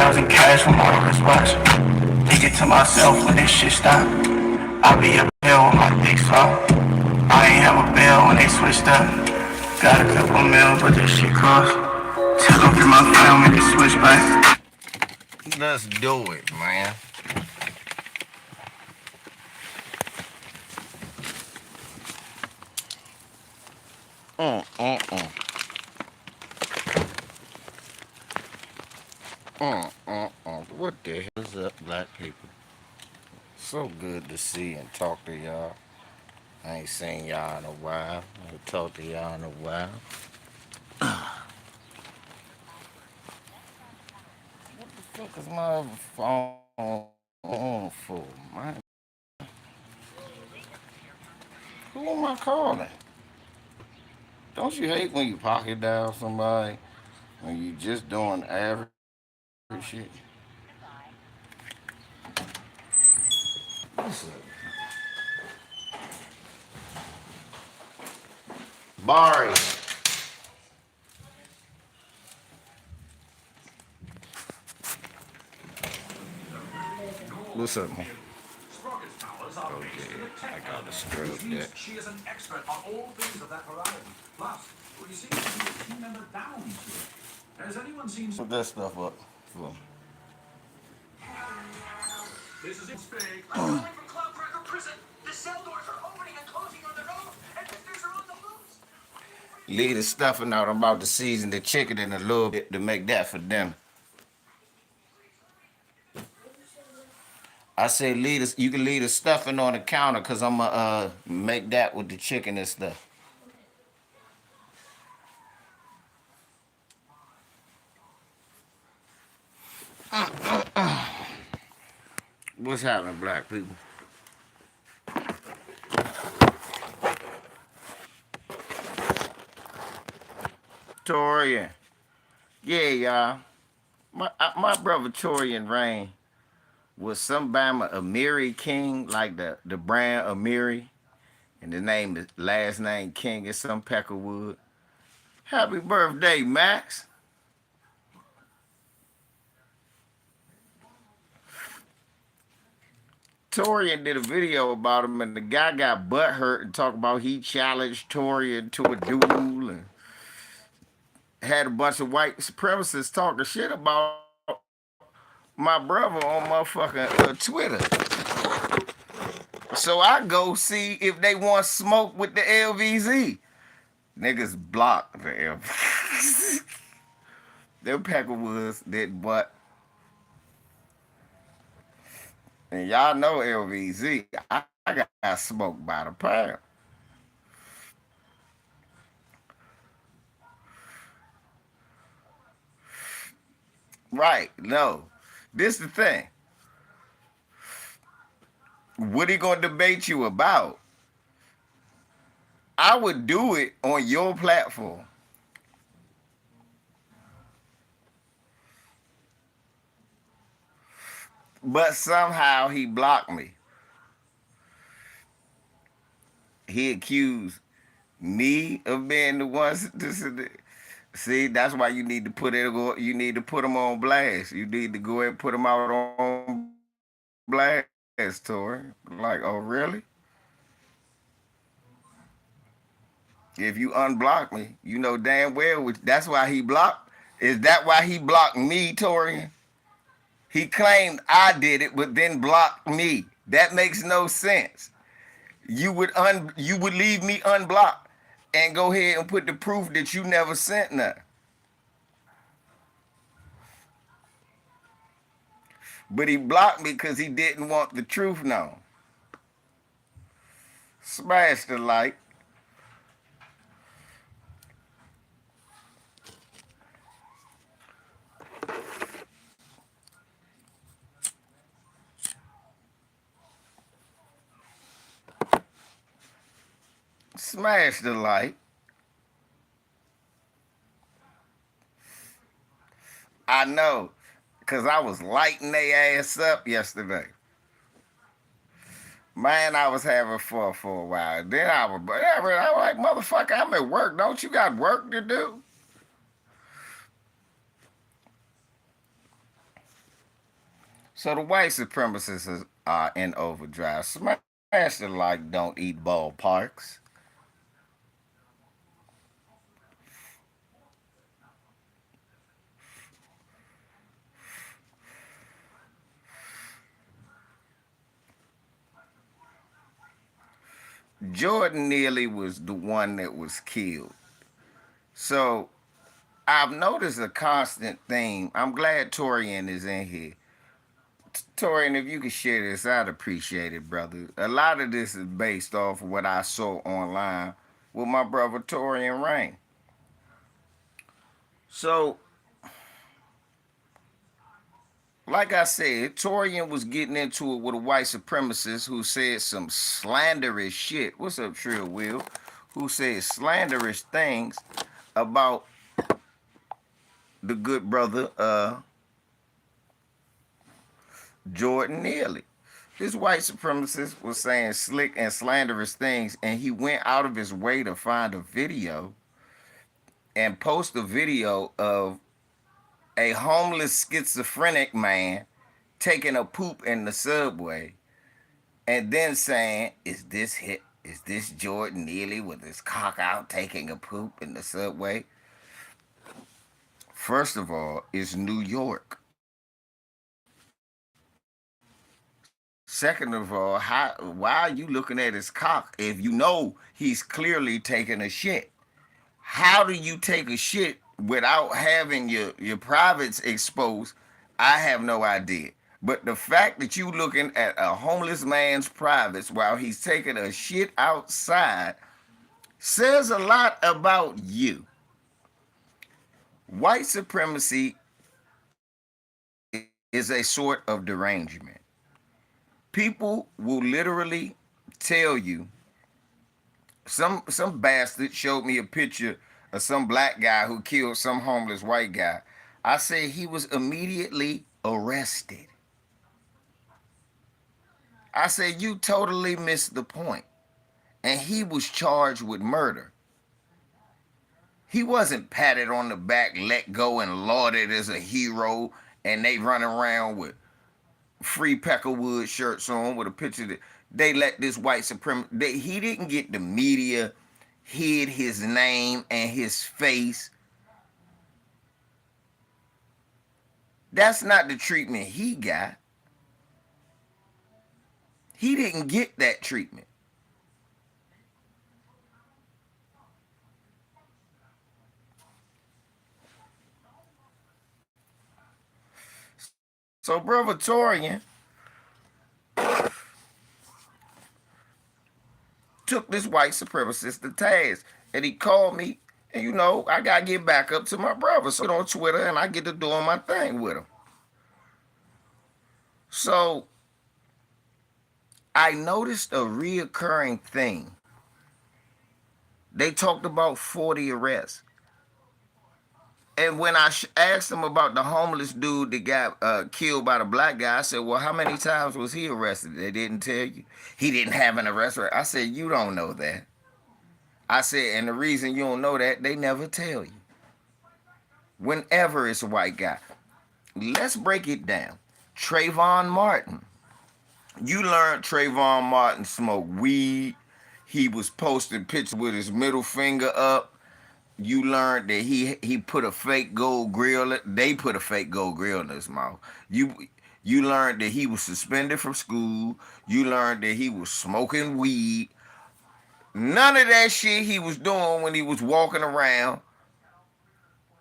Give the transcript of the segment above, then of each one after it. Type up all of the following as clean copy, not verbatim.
100,000 cash from all the wristwatch. Think it to myself when this shit stop. I be a bill when my dick soft. I ain't have a bill when they switched up. Got a couple mil, but this shit cost. Took up to my family to switch back. Let's do it, man. Mm, mm, mm. What the hell is up, black people? So good to see and talk to y'all. I ain't seen y'all in a while. I ain't talked to y'all in a while. What the fuck is my phone on for, man? Who am I calling? Don't you hate when you pocket dial somebody when you just doing average shit? What's up? Barry. What's up, man? Okay, I got to stroke that. She is an expert on all things of that variety. Plus, you seem to be a team member down to it. Has anyone seen... Put that stuff up for me. This is big. I'm calling from Cloudcracker Prison. The cell doors are opening and closing on their own, and visitors are on the loose. Leave the stuffing out. I'm about to season the chicken in a little bit to make that for dinner. I say you can leave the stuffing on the counter because I'm going to make that with the chicken and stuff. What's happening, black people? Torian. Yeah, y'all. My brother Torian Rain was some Bama Amiri King, like the brand Amiri, and the last name King is some Peckerwood. Happy birthday, Max. Torian did a video about him, and the guy got butt hurt and talked about he challenged Torian to a duel and had a bunch of white supremacists talking shit about my brother on motherfucking Twitter. So I go see if they want smoke with the LVZ. Niggas blocked the LVZ. Them Peckerwoods did what? And y'all know LVZ. I got smoked by the pound. Right, no. This the thing. What he gonna debate you about? I would do it on your platform. But somehow he blocked me. He accused me of being the ones. See, that's why you need to put it. You need to put them on blast. You need to go ahead and put them out on blast, Tori. Like, oh really? If you unblock me, you know damn well. That's why he blocked. Is that why he blocked me, Torian? He claimed I did it, but then blocked me. That makes no sense. You would leave me unblocked and go ahead and put the proof that you never sent nothing. But he blocked me because he didn't want the truth known. Smash the like. Smash the like. I know, because I was lighting their ass up yesterday. Man, I was having fun for a while. Then I was like, motherfucker, I'm at work. Don't you got work to do? So the white supremacists are in overdrive. Smash the like, don't eat ballparks. Jordan Neely was the one that was killed. So I've noticed a constant theme. I'm glad Torian is in here. Torian, if you could share this, I'd appreciate it, brother. A lot of this is based off of what I saw online with my brother Torian Rain. So, like I said, Torian was getting into it with a white supremacist who said some slanderous shit. What's up, Trill Will? Who said slanderous things about the good brother Jordan Neely. This white supremacist was saying slick and slanderous things, and he went out of his way to find a video and post a video of a homeless schizophrenic man taking a poop in the subway, and then saying, "Is this hit? Is this Jordan Neely with his cock out taking a poop in the subway?" First of all, it's New York. Second of all, why are you looking at his cock if you know he's clearly taking a shit? How do you take a shit without having your privates exposed? I have no idea. But the fact that you looking at a homeless man's privates while he's taking a shit outside says a lot about you. White supremacy is a sort of derangement. People will literally tell you. Some bastard showed me a picture of some black guy who killed some homeless white guy. I said he was immediately arrested. I said you totally missed the point. And he was charged with murder. He wasn't patted on the back, let go, and lauded as a hero, and they run around with free Peckerwood shirts on with a picture that they let this white supremacist. He didn't get the media hid his name and his face. That's not the treatment he got. He didn't get that treatment. So brother Torian took this white supremacist to task, and he called me. And I gotta get back up to my brother. So on Twitter, and I get to doing my thing with him. So I noticed a reoccurring thing. They talked about 40 arrests. And when I asked them about the homeless dude that got killed by the black guy, I said, "Well, how many times was he arrested?" They didn't tell you. He didn't have an arrest record. I said, "You don't know that." I said, "And the reason you don't know that, they never tell you. Whenever it's a white guy. Let's break it down. Trayvon Martin. You learned Trayvon Martin smoked weed. He was posting pictures with his middle finger up. You learned that he put a fake gold grill. They put a fake gold grill in his mouth. You learned that he was suspended from school. You learned that he was smoking weed. None of that shit he was doing when he was walking around.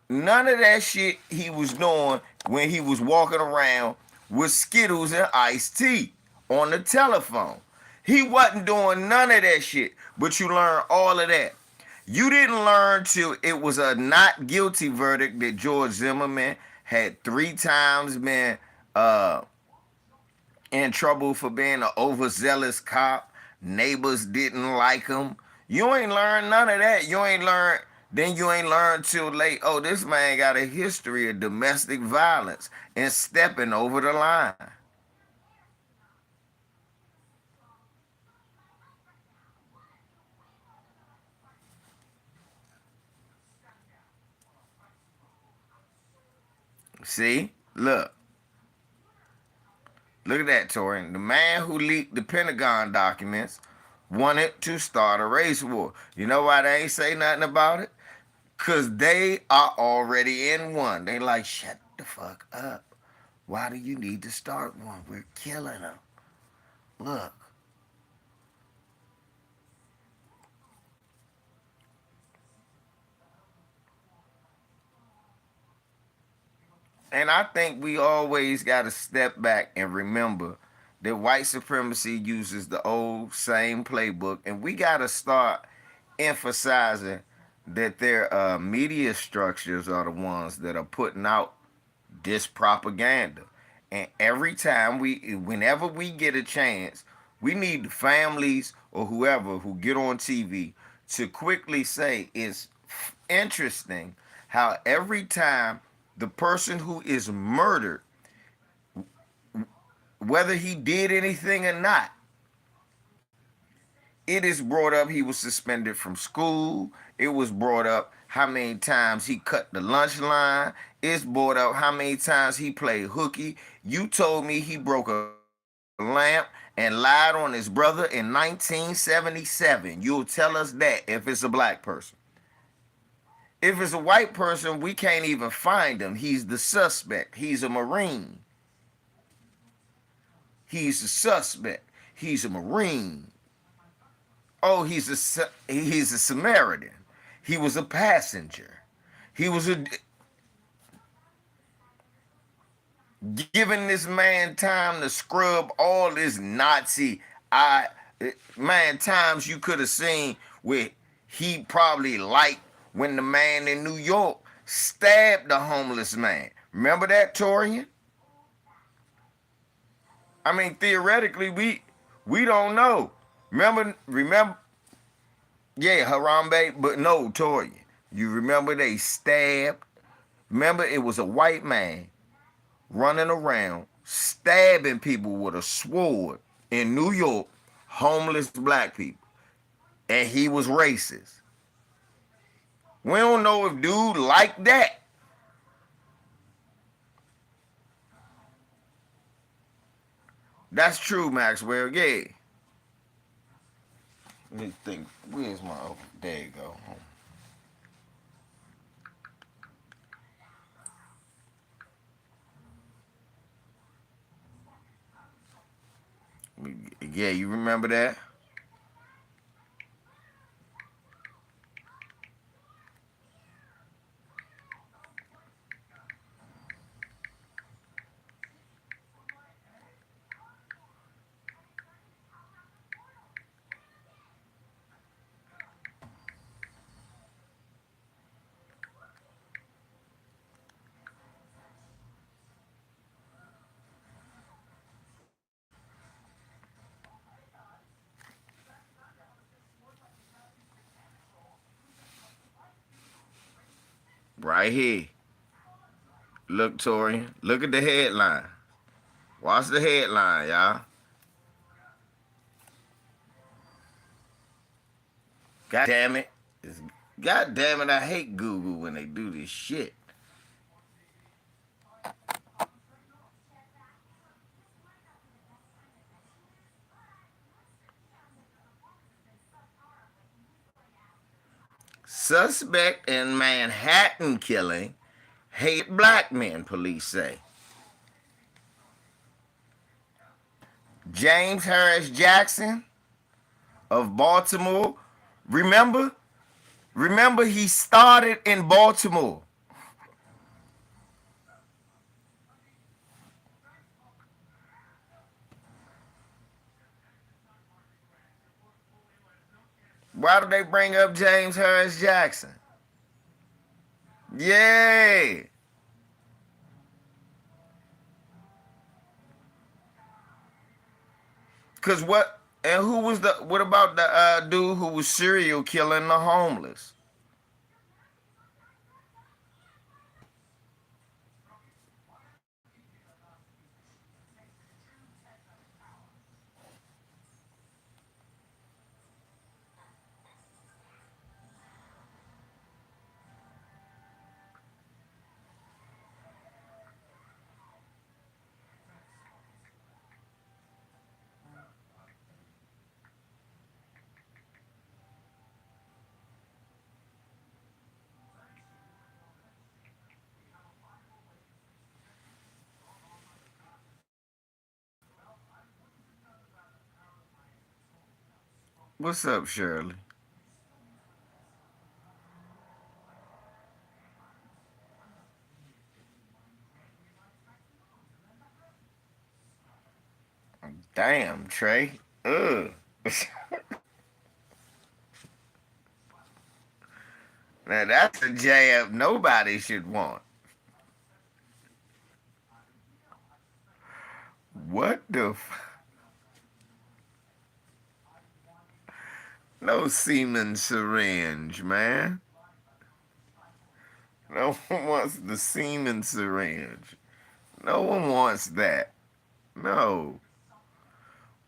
None of that shit he was doing when he was walking around with Skittles and iced tea on the telephone. He wasn't doing none of that shit, but you learned all of that. You didn't learn till it was a not guilty verdict that George Zimmerman had 3 times been in trouble for being an overzealous cop. Neighbors didn't like him. You ain't learned none of that. You ain't learned till late. Oh, this man got a history of domestic violence and stepping over the line. See? Look. Look at that, Torian. The man who leaked the Pentagon documents wanted to start a race war. You know why they ain't say nothing about it? Because they are already in one. They like, shut the fuck up. Why do you need to start one? We're killing them. Look. And I think we always got to step back and remember that white supremacy uses the old same playbook, and we got to start emphasizing that their media structures are the ones that are putting out this propaganda. And every time whenever we get a chance, we need the families or whoever who get on TV to quickly say it's interesting how every time the person who is murdered, whether he did anything or not, it is brought up he was suspended from school. It was brought up how many times he cut the lunch line. It's brought up how many times he played hooky. You told me he broke a lamp and lied on his brother in 1977. You'll tell us that if it's a black person. If it's a white person, we can't even find him. He's the suspect. He's a Marine. He's a suspect. He's a Marine. Oh, he's a Samaritan. He was a passenger. He was giving this man time to scrub all this Nazi. I Man, times you could have seen where he probably liked when the man in New York stabbed the homeless man. Remember that, Torian? I mean, theoretically, we don't know. Remember, yeah, Harambe, but no, Torian. You remember they stabbed? Remember, it was a white man running around stabbing people with a sword in New York, homeless black people, and he was racist. We don't know if dude liked that. That's true, Maxwell. Yeah. Let me think. Where's my? Oh, there you go. Yeah, you remember that? Right here. Look, Torian. Look at the headline. Watch the headline, y'all. God damn it. God damn it, I hate Google when they do this shit. Suspect in Manhattan killing hate black men, police say. James Harris Jackson of Baltimore. Remember? Remember, he started in Baltimore. Why do they bring up James Harris Jackson? Yay! Cause what? And who was the? What about the dude who was serial killing the homeless? What's up, Shirley? Damn, Trey. Ugh. Now that's a jab nobody should want. What the? No semen syringe, man. No one wants the semen syringe. No one wants that. No.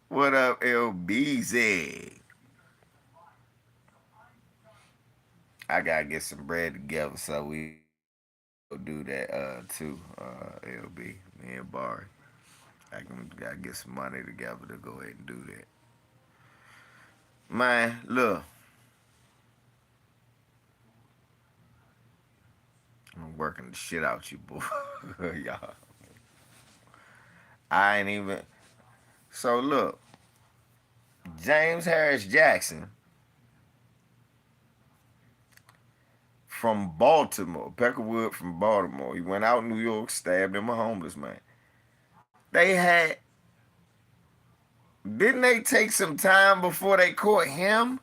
What up, LBZ? I gotta get some bread together so we go do that too, LB. Me and Barry. Gotta get some money together to go ahead and do that. Man, look, I'm working the shit out you, boy. Y'all. I ain't even. So look, James Harris Jackson from Baltimore, Peckerwood from Baltimore. He went out in New York, stabbed him a homeless man. They had, didn't they take some time before they caught him?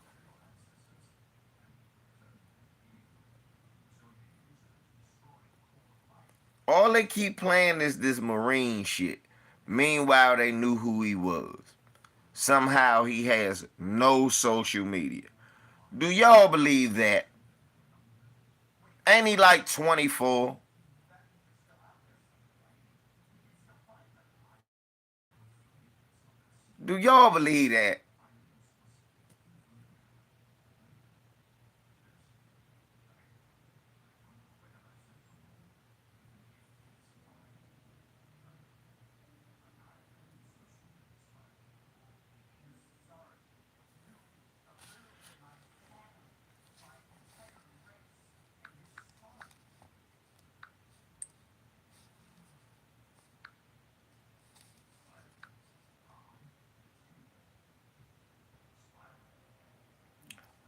All they keep playing is this Marine shit. Meanwhile, they knew who he was. Somehow he has no social media. Do y'all believe that? Ain't he like 24? Do y'all believe that?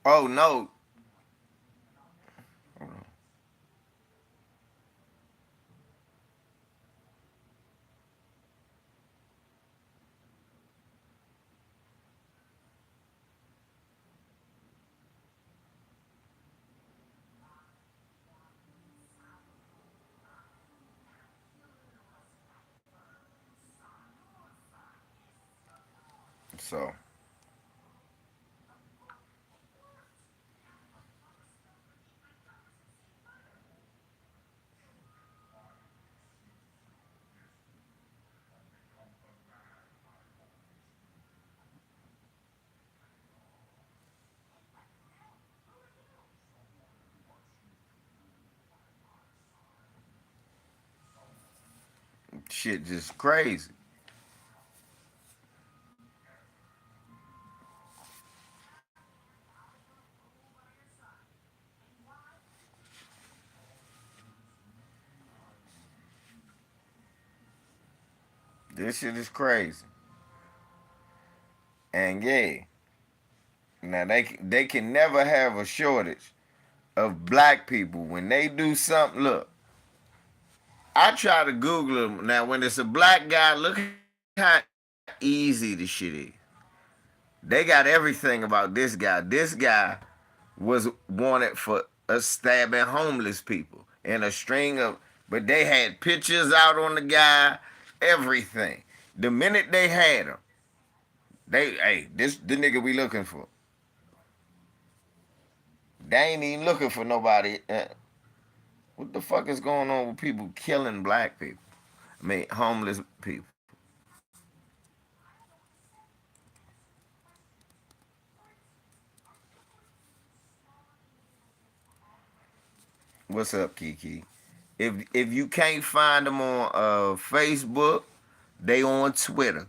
Oh no. So shit just crazy. This shit is crazy. And yeah, now they can never have a shortage of black people when they do something. Look, I try to Google them. Now, when it's a black guy, look how easy the shit is. They got everything about this guy. This guy was wanted for us stabbing homeless people and a string of, but they had pictures out on the guy, everything. The minute they had him, hey, this the nigga we looking for. They ain't even looking for nobody. What the fuck is going on with people killing black people? I mean, homeless people. What's up, Kiki? If you can't find them on Facebook, they on Twitter.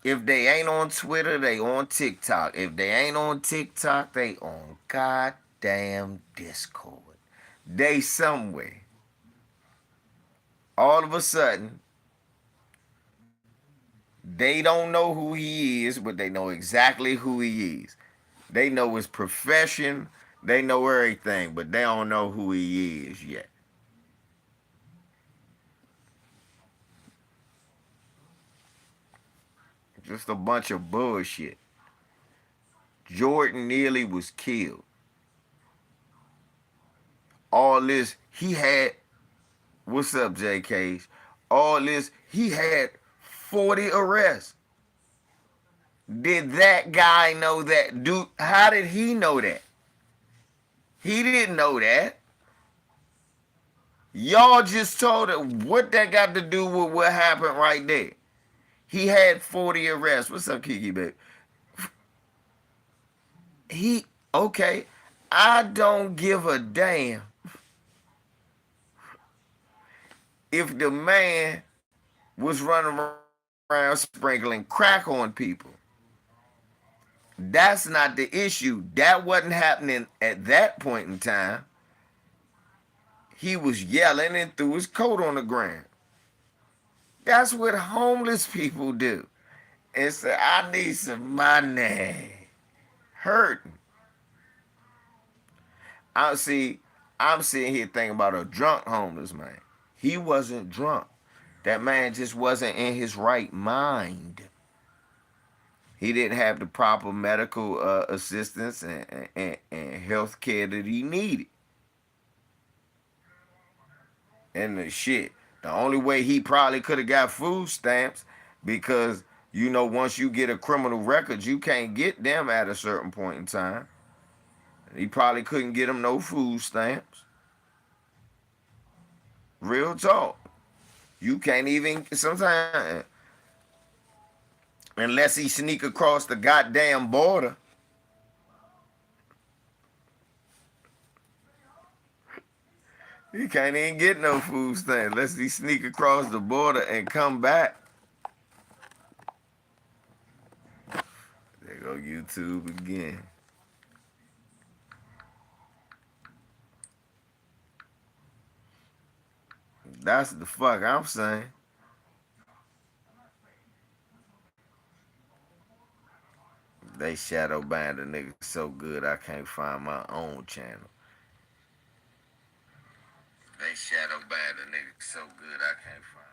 If they ain't on Twitter, they on TikTok. If they ain't on TikTok, they on goddamn Discord. They somewhere. All of a sudden, They don't know who he is, but they know exactly who he is. They know his profession. They know everything, but they don't know who he is yet. Just a bunch of bullshit. Jordan Neely was killed. All this, he had, what's up, J. Cage? All this, he had 40 arrests. Did that guy know that? Dude, how did he know that? He didn't know that. Y'all just told him what that got to do with what happened right there. He had 40 arrests. What's up, Kiki, baby? He, okay, I don't give a damn if the man was running around sprinkling crack on people. That's not the issue. That wasn't happening at that point in time. He was yelling and threw his coat on the ground. That's what homeless people do. And say, I need some money. Hurting. I see, I'm sitting here thinking about a drunk homeless man. He wasn't drunk. That man just wasn't in his right mind. He didn't have the proper medical assistance and health care that he needed. And the shit, the only way he probably could have got food stamps, because once you get a criminal record, you can't get them at a certain point in time. He probably couldn't get him no food stamps. Real talk. You can't even sometimes, unless he sneak across the goddamn border. He can't even get no food stamps unless he sneak across the border and come back. There go YouTube again. That's the fuck I'm saying. They shadow banned a nigga so good I can't find my own channel. They shadow banned a nigga so good I can't find.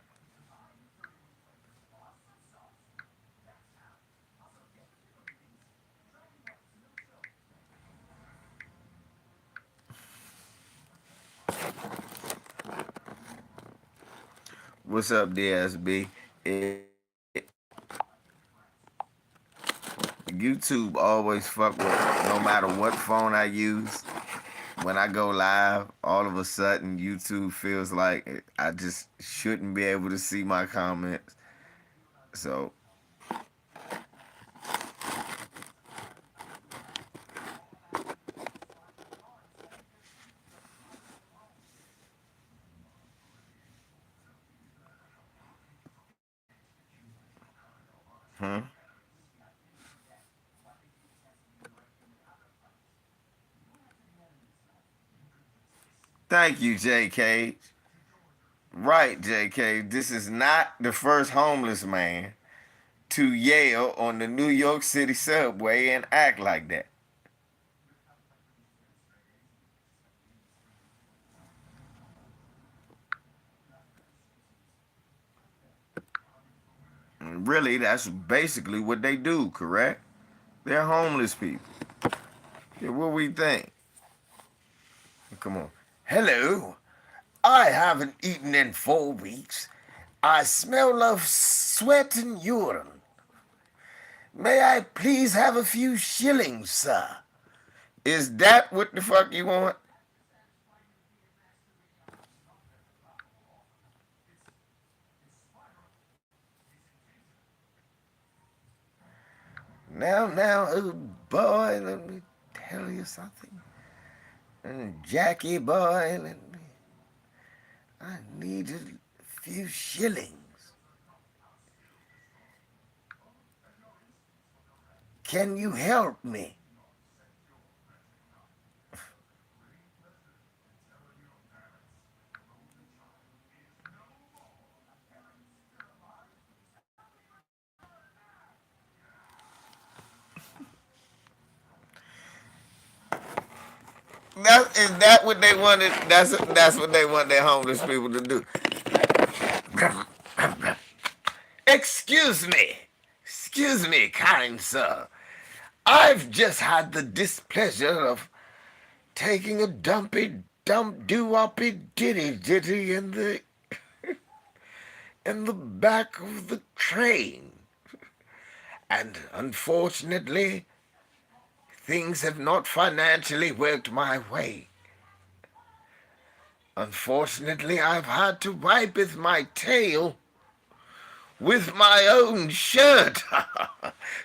What's up, DSB? YouTube always fuck with no matter what phone I use. When I go live, all of a sudden YouTube feels like I just shouldn't be able to see my comments. So, hmm? Thank you, JK. Right, JK. This is not the first homeless man to yell on the New York City subway and act like that. And really, that's basically what they do, correct? They're homeless people. Yeah, what we think? Come on. Hello. I haven't eaten in 4 weeks. I smell of sweat and urine. May I please have a few shillings, sir? Is that what the fuck you want? Now, oh boy, let me tell you something. Jackie boy, I need a few shillings. Can you help me? that what they wanted? That's what they want their homeless people to do. Excuse me, kind sir. I've just had the displeasure of taking a dumpy dump doo woppy ditty in the back of the train, and unfortunately, things have not financially worked my way. Unfortunately, I've had to wipe with my tail with my own shirt.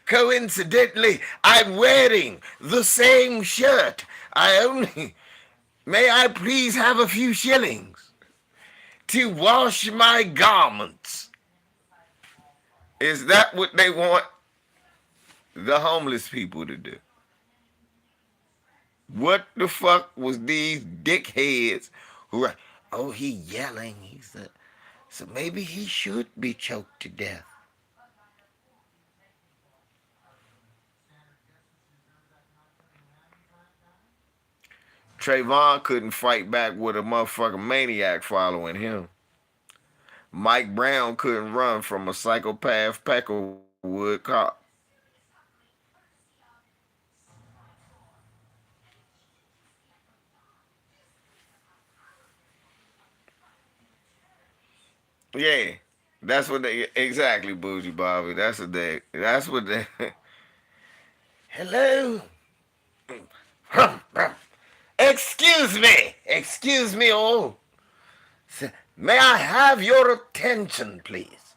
Coincidentally, I'm wearing the same shirt. I only. May I please have a few shillings to wash my garments? Is that what they want the homeless people to do? What the fuck was these dickheads who are, oh, he yelling, he's a, so maybe he should be choked to death. Trayvon couldn't fight back with a motherfucking maniac following him. Mike Brown couldn't run from a psychopath Peckerwood cop. Yeah, that's what they exactly, Bougie Bobby. That's what they. Hello, excuse me, all. May I have your attention, please?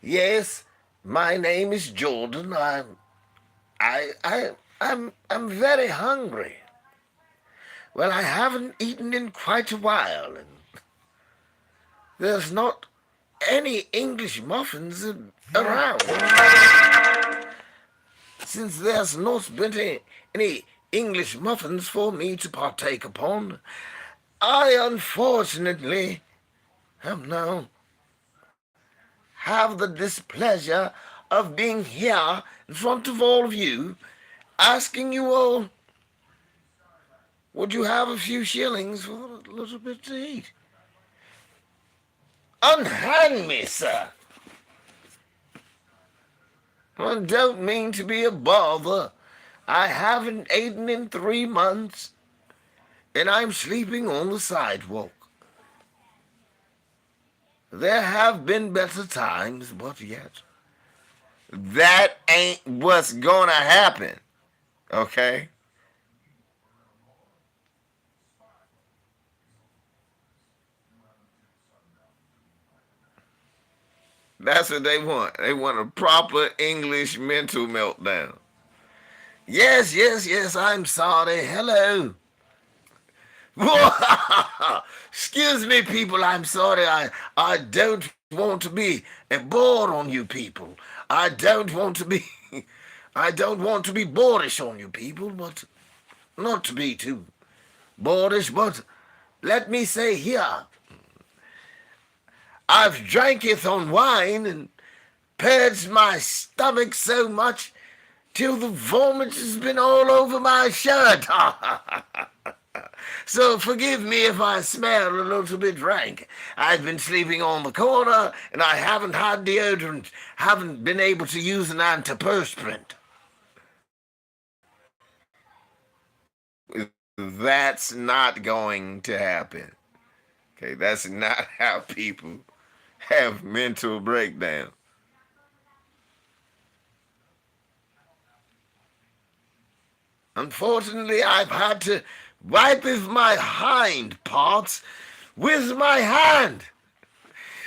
Yes, my name is Jordan. I'm very hungry. Well, I haven't eaten in quite a while, and there's not any English muffins around. Since there's not been any English muffins for me to partake upon, I unfortunately am now have the displeasure of being here in front of all of you, asking you all, would you have a few shillings for a little bit to eat? Unhand me, sir. I don't mean to be a bother. I haven't eaten in 3 months, and I'm sleeping on the sidewalk. There have been better times, but yet. That ain't what's gonna happen, okay? That's what they want. They want a proper English mental meltdown. Yes, I'm sorry. Hello. Excuse me, people. I'm sorry. I don't want to be a bore on you people. I don't want to be. I don't want to be boorish on you people, but not to be too boorish. But let me say here, I've dranketh on wine and purged my stomach so much till the vomit has been all over my shirt. So forgive me if I smell a little bit rank. I've been sleeping on the corner and I haven't had deodorant, haven't been able to use an antiperspirant. That's not going to happen. Okay, that's not how people have mental breakdown. Unfortunately, I've had to wipe with my hind parts with my hand.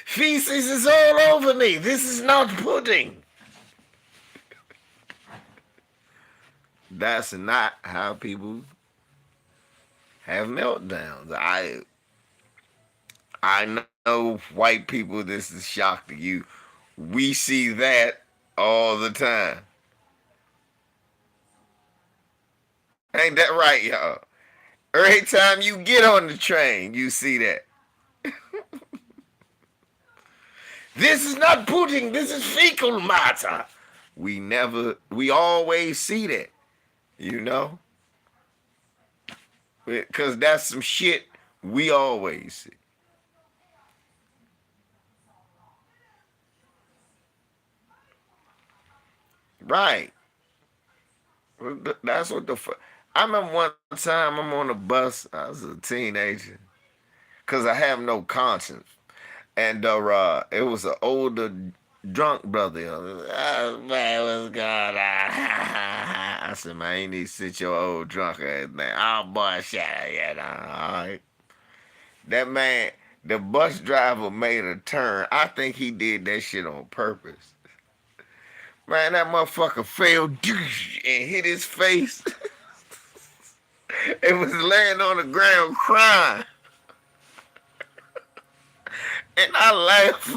Feces is all over me. This is not pudding. That's not how people have meltdowns. I know white people, this is shock to you. We see that all the time. Ain't that right, y'all? Every time you get on the train, you see that. This is not pudding, this is fecal matter. We always see that. You know, because that's some shit we always see. Right. That's what the fuck. I remember one time I'm on a bus. I was a teenager because I have no conscience. And it was an older drunk brother. Man, what's going on? I said, man, you need to sit your old drunk ass down. Oh, boy, shut up. Yeah, nah, all right. That man, the bus driver made a turn. I think he did that shit on purpose. Man, that motherfucker fell and hit his face. It was laying on the ground crying. And I laughed.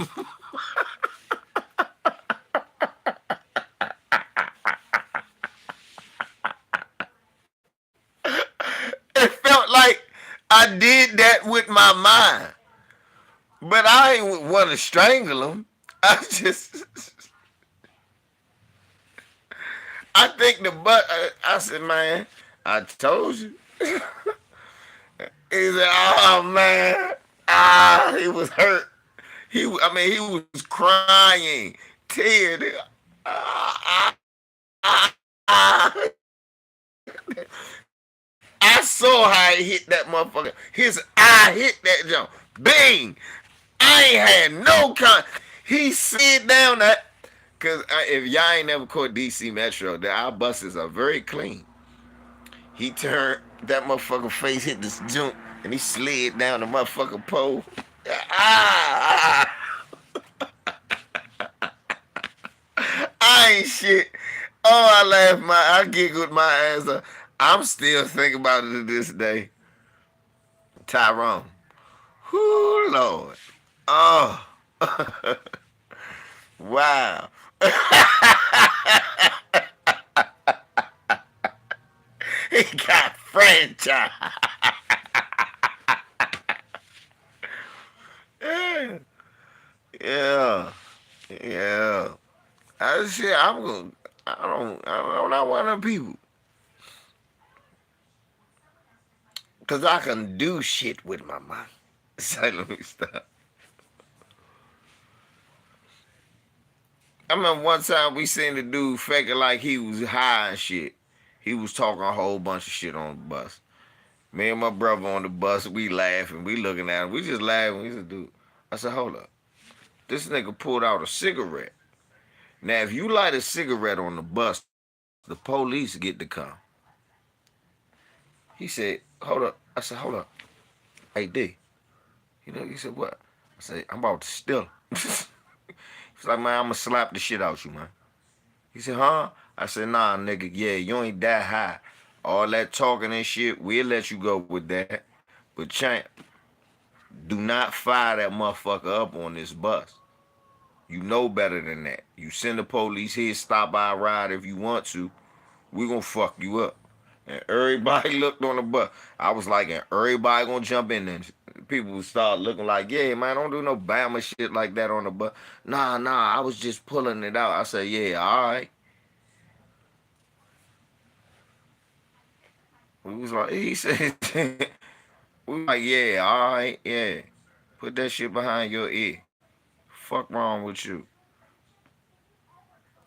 It felt like I did that with my mind. But I ain't want to strangle him. I just, I think the butt. I said, man, I told you. He said, oh man, he was hurt. I mean, he was crying, tears. Ah, ah, ah. I saw how he hit that motherfucker. His eye hit that jump. Bing! I ain't had no He slid down that. Because if y'all ain't never caught DC Metro, our buses are very clean. He turned, that motherfucker face hit this jump, and he slid down the motherfucking pole. Ah! I ain't shit. Oh, I giggled my ass off. I'm still thinking about it to this day. Tyrone. Whoo, Lord. Oh, wow. He got franchise. Yeah, yeah, yeah. I shit. I'm gonna. I'm not one of them people. Cause I can do shit with my mind. So let me stop. I remember one time we seen the dude faking like he was high and shit. He was talking a whole bunch of shit on the bus. Me and my brother on the bus, we laughing, we looking at him, we just laughing. We said, dude, I said, hold up. This nigga pulled out a cigarette. Now, if you light a cigarette on the bus, the police get to come. He said, hold up. I said, hold up. Hey, D. He said, what? I said, I'm about to steal. He's like, man, I'm gonna slap the shit out you, man. He said, huh? I said, nah, nigga, yeah, you ain't that high. All that talking and shit, we'll let you go with that. But champ, do not fire that motherfucker up on this bus. You know better than that. You send the police here, stop by ride if you want to. We gonna fuck you up. And everybody looked on the bus. I was like, and everybody gonna jump in there. People would start looking like, yeah, man, don't do no Bama shit like that on the bus. Nah, I was just pulling it out. I said, yeah, all right. We was like, he said, we was like, yeah, all right, yeah. Put that shit behind your ear. Fuck wrong with you?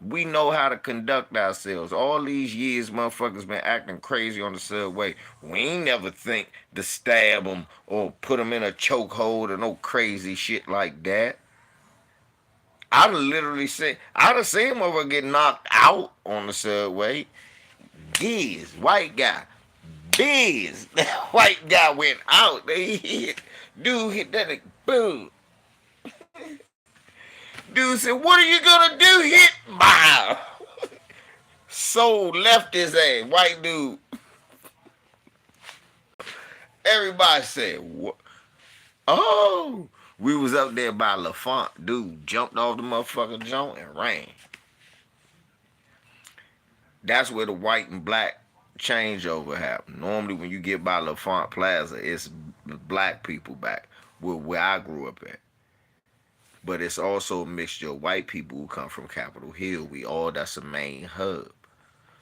We know how to conduct ourselves. All these years, motherfuckers been acting crazy on the subway. We ain't never think to stab them or put them in a chokehold or no crazy shit like that. I'd have seen him over get knocked out on the subway. Giz, white guy. Biz, that white guy went out. Dude hit that, boom. Dude said, what are you gonna do? Hit, bow. Soul left his ass. White dude. Everybody said, what? Oh. We was up there by LaFont. Dude jumped off the motherfucking joint and ran. That's where the white and black changeover happened. Normally when you get by LaFont Plaza, it's black people back where I grew up at. But it's also a mixture of white people who come from Capitol Hill. That's the main hub.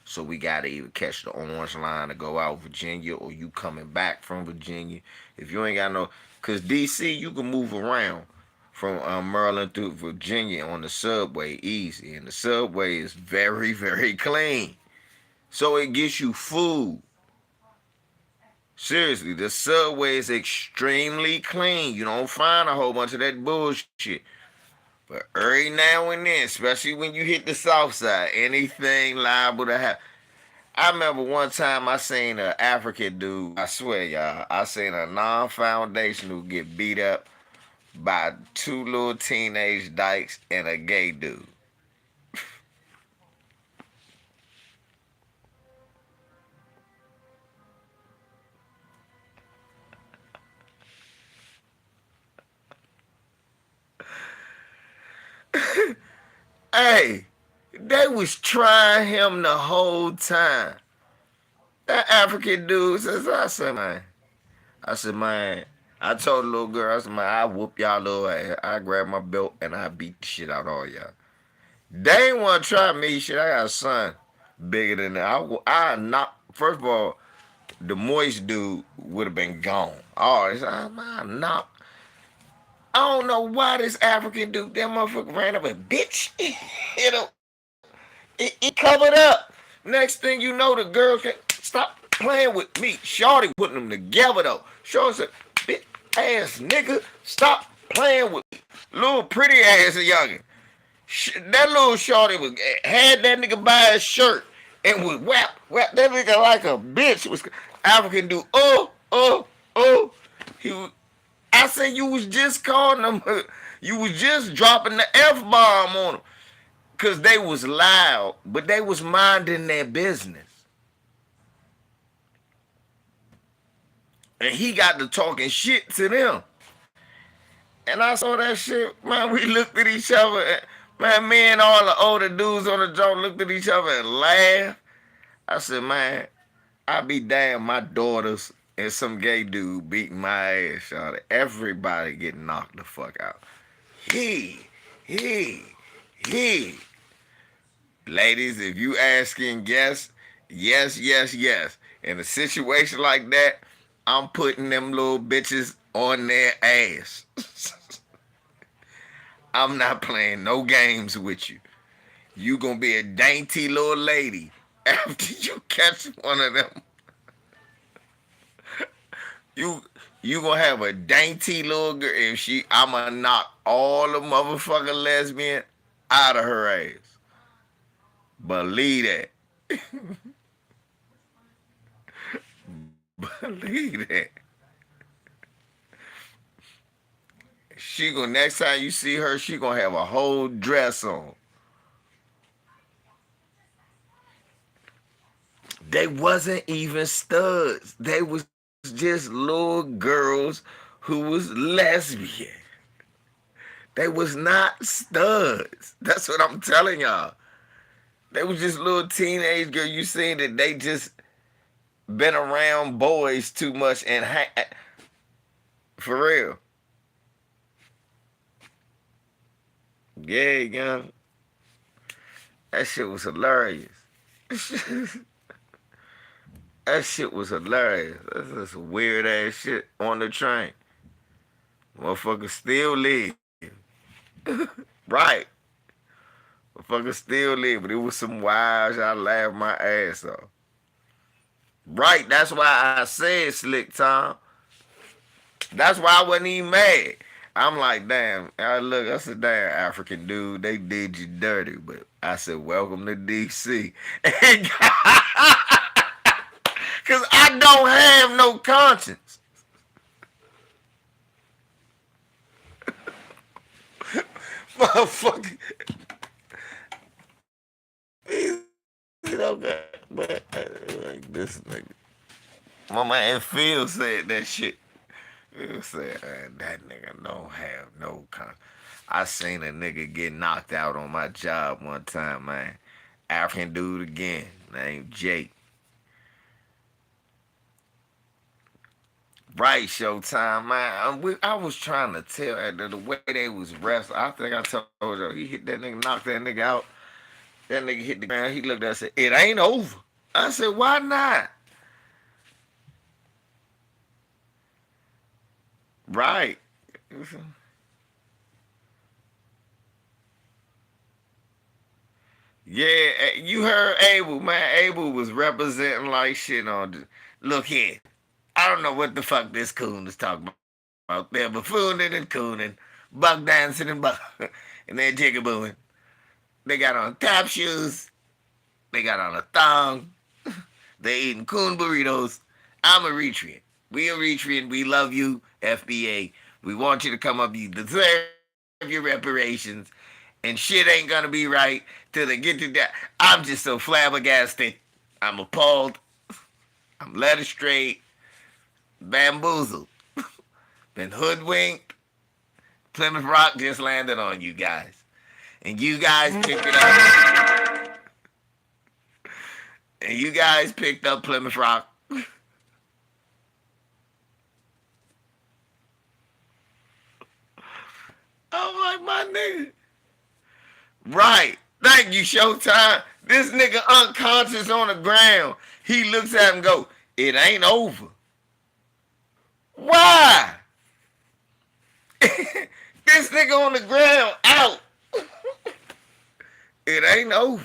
So we gotta either catch the orange line to go out Virginia, or you coming back from Virginia. If you ain't got no, cause DC you can move around from Maryland through Virginia on the subway easy, and the subway is very very clean. So it gets you food. Seriously, the subway is extremely clean. You don't find a whole bunch of that bullshit. But every now and then, especially when you hit the south side, anything liable to happen. I remember one time I seen an African dude, I swear y'all, I seen a non-foundational get beat up by two little teenage dykes and a gay dude. Hey, they was trying him the whole time. That African dude says, I said, man, I told the little girl, I said, man, I whoop y'all little ass. I grab my belt and I beat the shit out of all y'all. They ain't want to try me. Shit, I got a son bigger than that. I not. First of all, the moist dude would have been gone. Oh, I not. I don't know why this African dude, that motherfucker ran up and bitch, you know, he covered up. Next thing you know, the girl can stop playing with me. Shorty putting them together though. Shorty said, bitch ass nigga, stop playing with me. Little pretty ass youngin'. That little shorty was had that nigga by his shirt and was whap that nigga like a bitch. Was African dude. Oh. He was, I said you was just calling them. You was just dropping the F bomb on them. Cause they was loud, but they was minding their business. And he got to talking shit to them. And I saw that shit, man. We looked at each other. Man, me and all the older dudes on the joint looked at each other and laughed. I said, man, I be damn my daughters and some gay dude beating my ass, y'all. Everybody getting knocked the fuck out. He, he, he. Ladies, if you asking yes. In a situation like that, I'm putting them little bitches on their ass. I'm not playing no games with you. You gonna be a dainty little lady after you catch one of them. You you gonna have a dainty little girl. If I'ma knock all the motherfucking lesbian out of her ass. Believe that. Believe that. She gonna next time you see her, she gonna have a whole dress on. They wasn't even studs. They was just little girls who was lesbian. They was not studs. That's what I'm telling y'all. They was just little teenage girl. You seen that they just been around boys too much and for real. Yeah. That shit was hilarious. That shit was hilarious. That's just weird ass shit on the train. Motherfuckers still live. Right. Motherfuckers still live, but it was some wild shit. I laughed my ass off. Right, that's why I said Slick Tom. That's why I wasn't even mad. I'm like, damn. I said, damn, African dude, they did you dirty. But I said, welcome to DC. Because I don't have no conscience. Motherfucker. Okay. But like this nigga. My man Phil said that shit. Phil said, that nigga don't have no conscience. I seen a nigga get knocked out on my job one time, man. African dude again, named Jake. Right, Showtime, man. I was trying to tell the way they was wrestling. I think I told you he hit that nigga, knocked that nigga out. That nigga hit the ground. He looked at us and said, "It ain't over." I said, "Why not?" Right. Yeah, you heard Abel, man. Abel was representing like shit on the. Look here. I don't know what the fuck this coon is talking about. They're buffooning and cooning, buck dancing and buck, and they're jigabooing. They got on tap shoes. They got on a thong. They eating coon burritos. I'm a Eritrean. We Eritrean. We love you, FBA. We want you to come up. You deserve your reparations. And shit ain't gonna be right till they get to that. I'm just so flabbergasted. I'm appalled. I'm led astray, bamboozled, been hoodwinked. Plymouth Rock just landed on you guys. And you guys picked it up. And you guys picked up Plymouth Rock. I'm like, my nigga. Right. Thank you, Showtime. This nigga unconscious on the ground. He looks at him and go, "It ain't over." Why? This nigga on the ground out. It ain't over.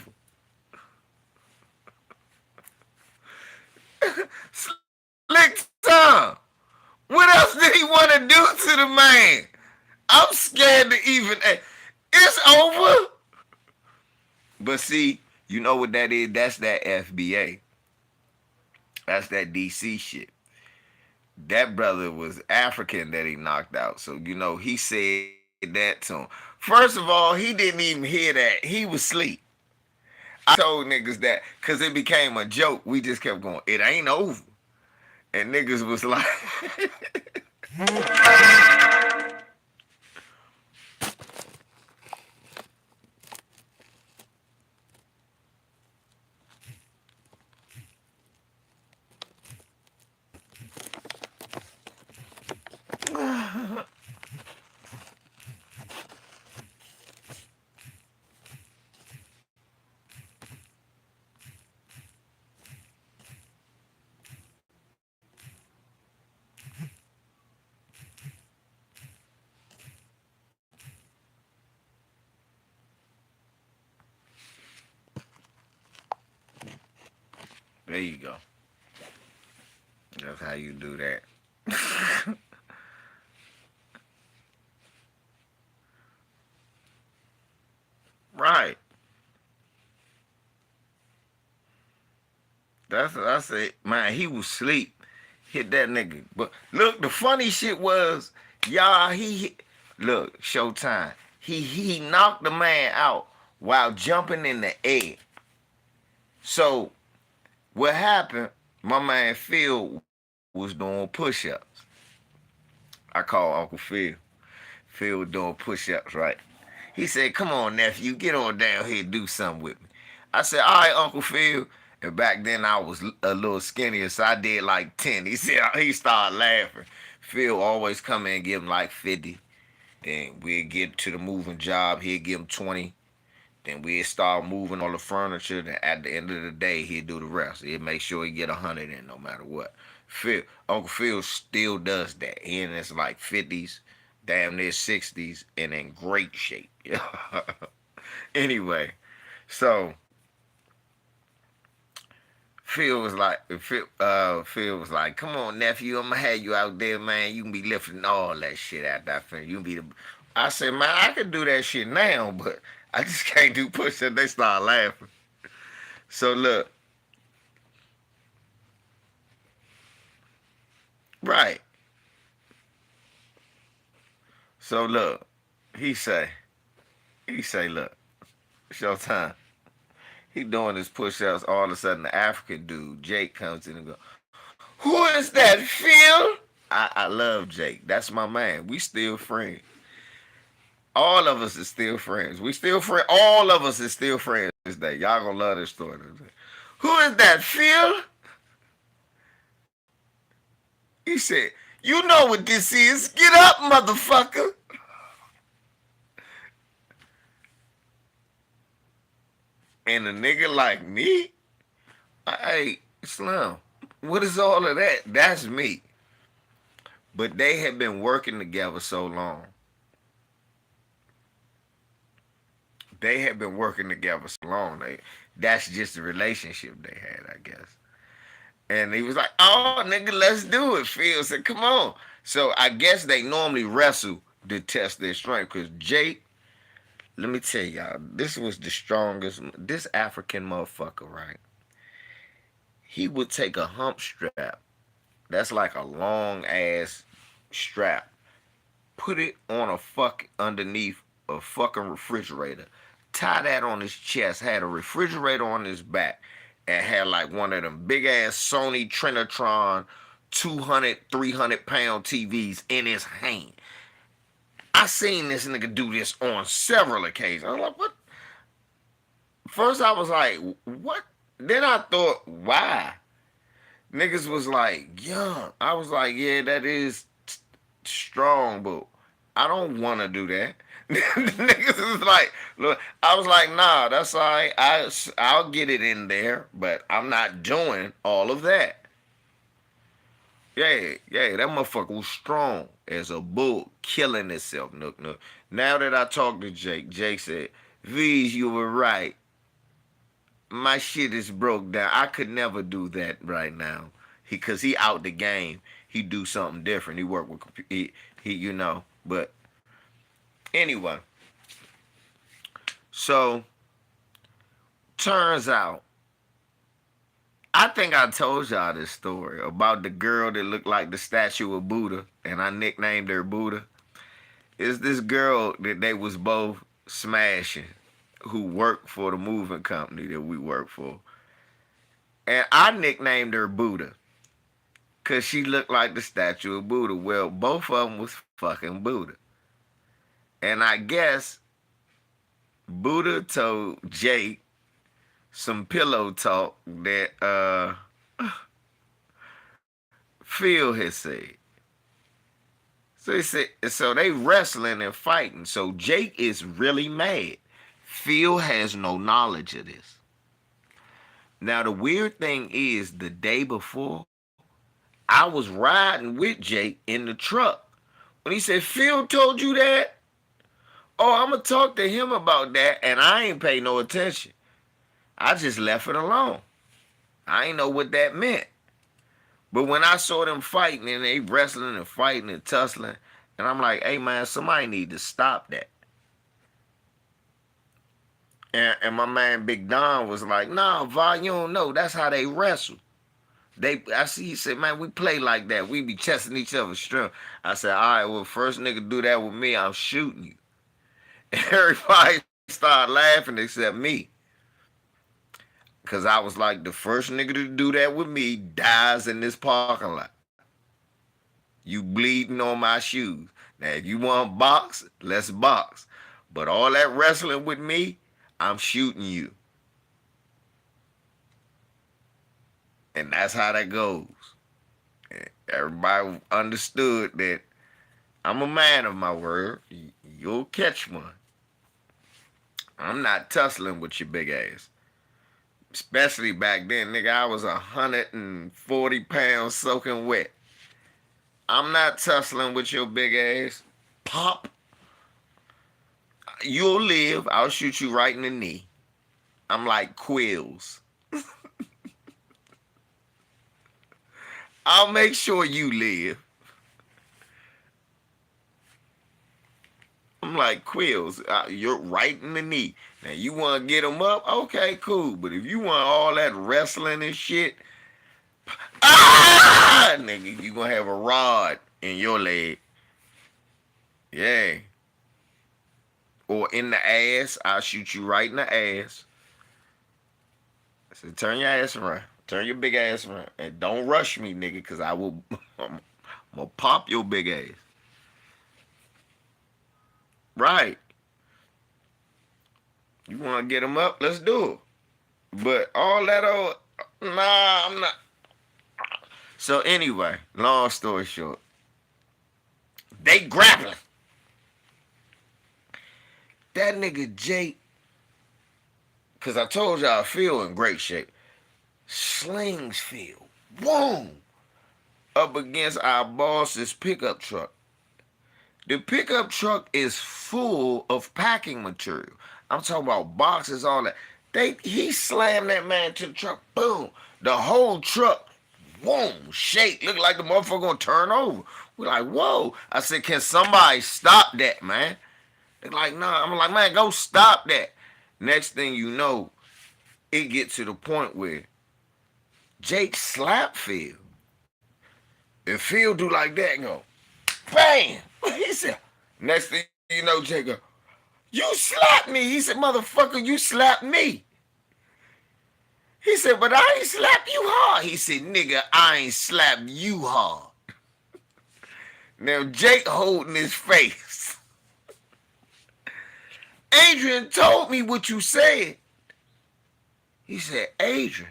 Slick Tom. What else did he want to do to the man? I'm scared to even. It's over. But see, you know what that is? That's that FBA. That's that DC shit. That brother was African that he knocked out. So, he said that to him. First of all, he didn't even hear that. He was asleep. I told niggas that because it became a joke. We just kept going, "It ain't over." And niggas was like, there you go. That's how you do that. Right. That's it. Man, he was asleep. Hit that nigga. But look, the funny shit was, y'all, look, Showtime. He knocked the man out while jumping in the air. So what happened, my man Phil was doing push-ups. I call Uncle Phil. Phil was doing push-ups, right? He said, "Come on, nephew, get on down here and do something with me." I said, "All right, Uncle Phil." And back then I was a little skinnier, so I did like 10. He started laughing. Phil always come in and give him like 50. Then we'd get to the moving job, he'd give him 20. Then we'd start moving all the furniture. Then at the end of the day, he'd do the rest. He'd make sure he get 100 in no matter what. Uncle Phil still does that. He in his like 50s, damn near 60s, and in great shape. Anyway, so Phil was like, "Come on, nephew, I'm gonna have you out there, man. You can be lifting all that shit out that thing. You can be the." I said, "Man, I can do that shit now, but I just can't do push-ups." They start laughing. So look, right. So look, he say, look, Showtime. He doing his push-ups. All of a sudden, the African dude, Jake, comes in and go, "Who is that, Phil?" I love Jake. That's my man. We still friends. All of us is still friends. We still friends. All of us is still friends today. Y'all gonna love this story today. "Who is that, Phil?" He said, "You know what this is. Get up, motherfucker." And a nigga like me, hey, Slim, what is all of that? That's me. But they had been working together so long. They had been working together so long. That's just the relationship they had, I guess. And he was like, "Oh, nigga, let's do it." Phil said, "Come on." So I guess they normally wrestle to test their strength. Cause Jake, let me tell y'all, this was the strongest. This African motherfucker, right? He would take a hump strap. That's like a long ass strap. Put it on a fuck underneath a fucking refrigerator. Tie that on his chest. Had a refrigerator on his back. And had like one of them big ass Sony Trinitron 200, 300 pound TVs in his hand. I seen this nigga do this on several occasions. I'm like, what? First I was like, what? Then I thought, why? Niggas was like, yeah. I was like, yeah, that is strong, but I don't want to do that. Niggas is like, look, I was like, nah, that's all right. I'll get it in there, but I'm not doing all of that. Yeah, yeah, that motherfucker was strong as a bull, killing itself. Nook, nook. Now that I talked to Jake, Jake said, V's, you were right. My shit is broke down. I could never do that right now. Cause he out the game. He do something different. He work with But anyway, so turns out, I think I told y'all this story about the girl that looked like the statue of Buddha, and I nicknamed her Buddha. It's this girl that they was both smashing, who worked for the moving company that we work for, and I nicknamed her Buddha. Cause she looked like the statue of Buddha. Well, both of them was fucking Buddha. And I guess Buddha told Jake some pillow talk that Phil had said. So he said, so they wrestling and fighting. So Jake is really mad. Phil has no knowledge of this. Now the weird thing is, the day before, I was riding with Jake in the truck when he said, Phil told you that? Oh, I'm going to talk to him about that. And I ain't pay no attention. I just left it alone. I ain't know what that meant. But when I saw them fighting and they wrestling and fighting and tussling, and I'm like, hey man, somebody need to stop that. And my man Big Don was like, nah, Va, you don't know. That's how they wrestle. I see he said, man, we play like that. We be testing each other's strength. I said, all right, well, first nigga do that with me, I'm shooting you. And everybody started laughing except me. Cause I was like, the first nigga to do that with me dies in this parking lot. You bleeding on my shoes. Now, if you want to box, let's box. But all that wrestling with me, I'm shooting you. And that's how that goes. And everybody understood that I'm a man of my word. You'll catch one. I'm not tussling with your big ass. Especially back then, nigga, I was 140 pounds soaking wet. I'm not tussling with your big ass. Pop. You'll live. I'll shoot you right in the knee. I'm like Quills. I'll make sure you live. I'm like Quills. You're right in the knee. Now, you want to get them up? Okay, cool. But if you want all that wrestling and shit, nigga, you going to have a rod in your leg. Yeah. Or in the ass. I'll shoot you right in the ass. So turn your ass around. Turn your big ass around. And don't rush me, nigga, because I will... I'm going to pop your big ass. Right. You want to get them up? Let's do it. But all that old... Nah, I'm not... So anyway, long story short, they grappling. That nigga Jake, Cause I told y'all Phil in great shape. Slings Phil. Boom. Up against our boss's pickup truck. The pickup truck is full of packing material. I'm talking about boxes, all that. He slammed that man to the truck. Boom. The whole truck, boom, shake. Look like the motherfucker gonna turn over. We're like, whoa. I said, can somebody stop that, man? They're like, nah. I'm like, man, go stop that. Next thing you know, it gets to the point where Jake slapped Phil. And Phil do like that and go, bam. He said, next thing you know, Jake go, you slapped me. He said, motherfucker, you slapped me. He said, but I ain't slap you hard. He said, nigga, I ain't slap you hard. Now Jake holding his face. Adrian told me what you said. He said, Adrian,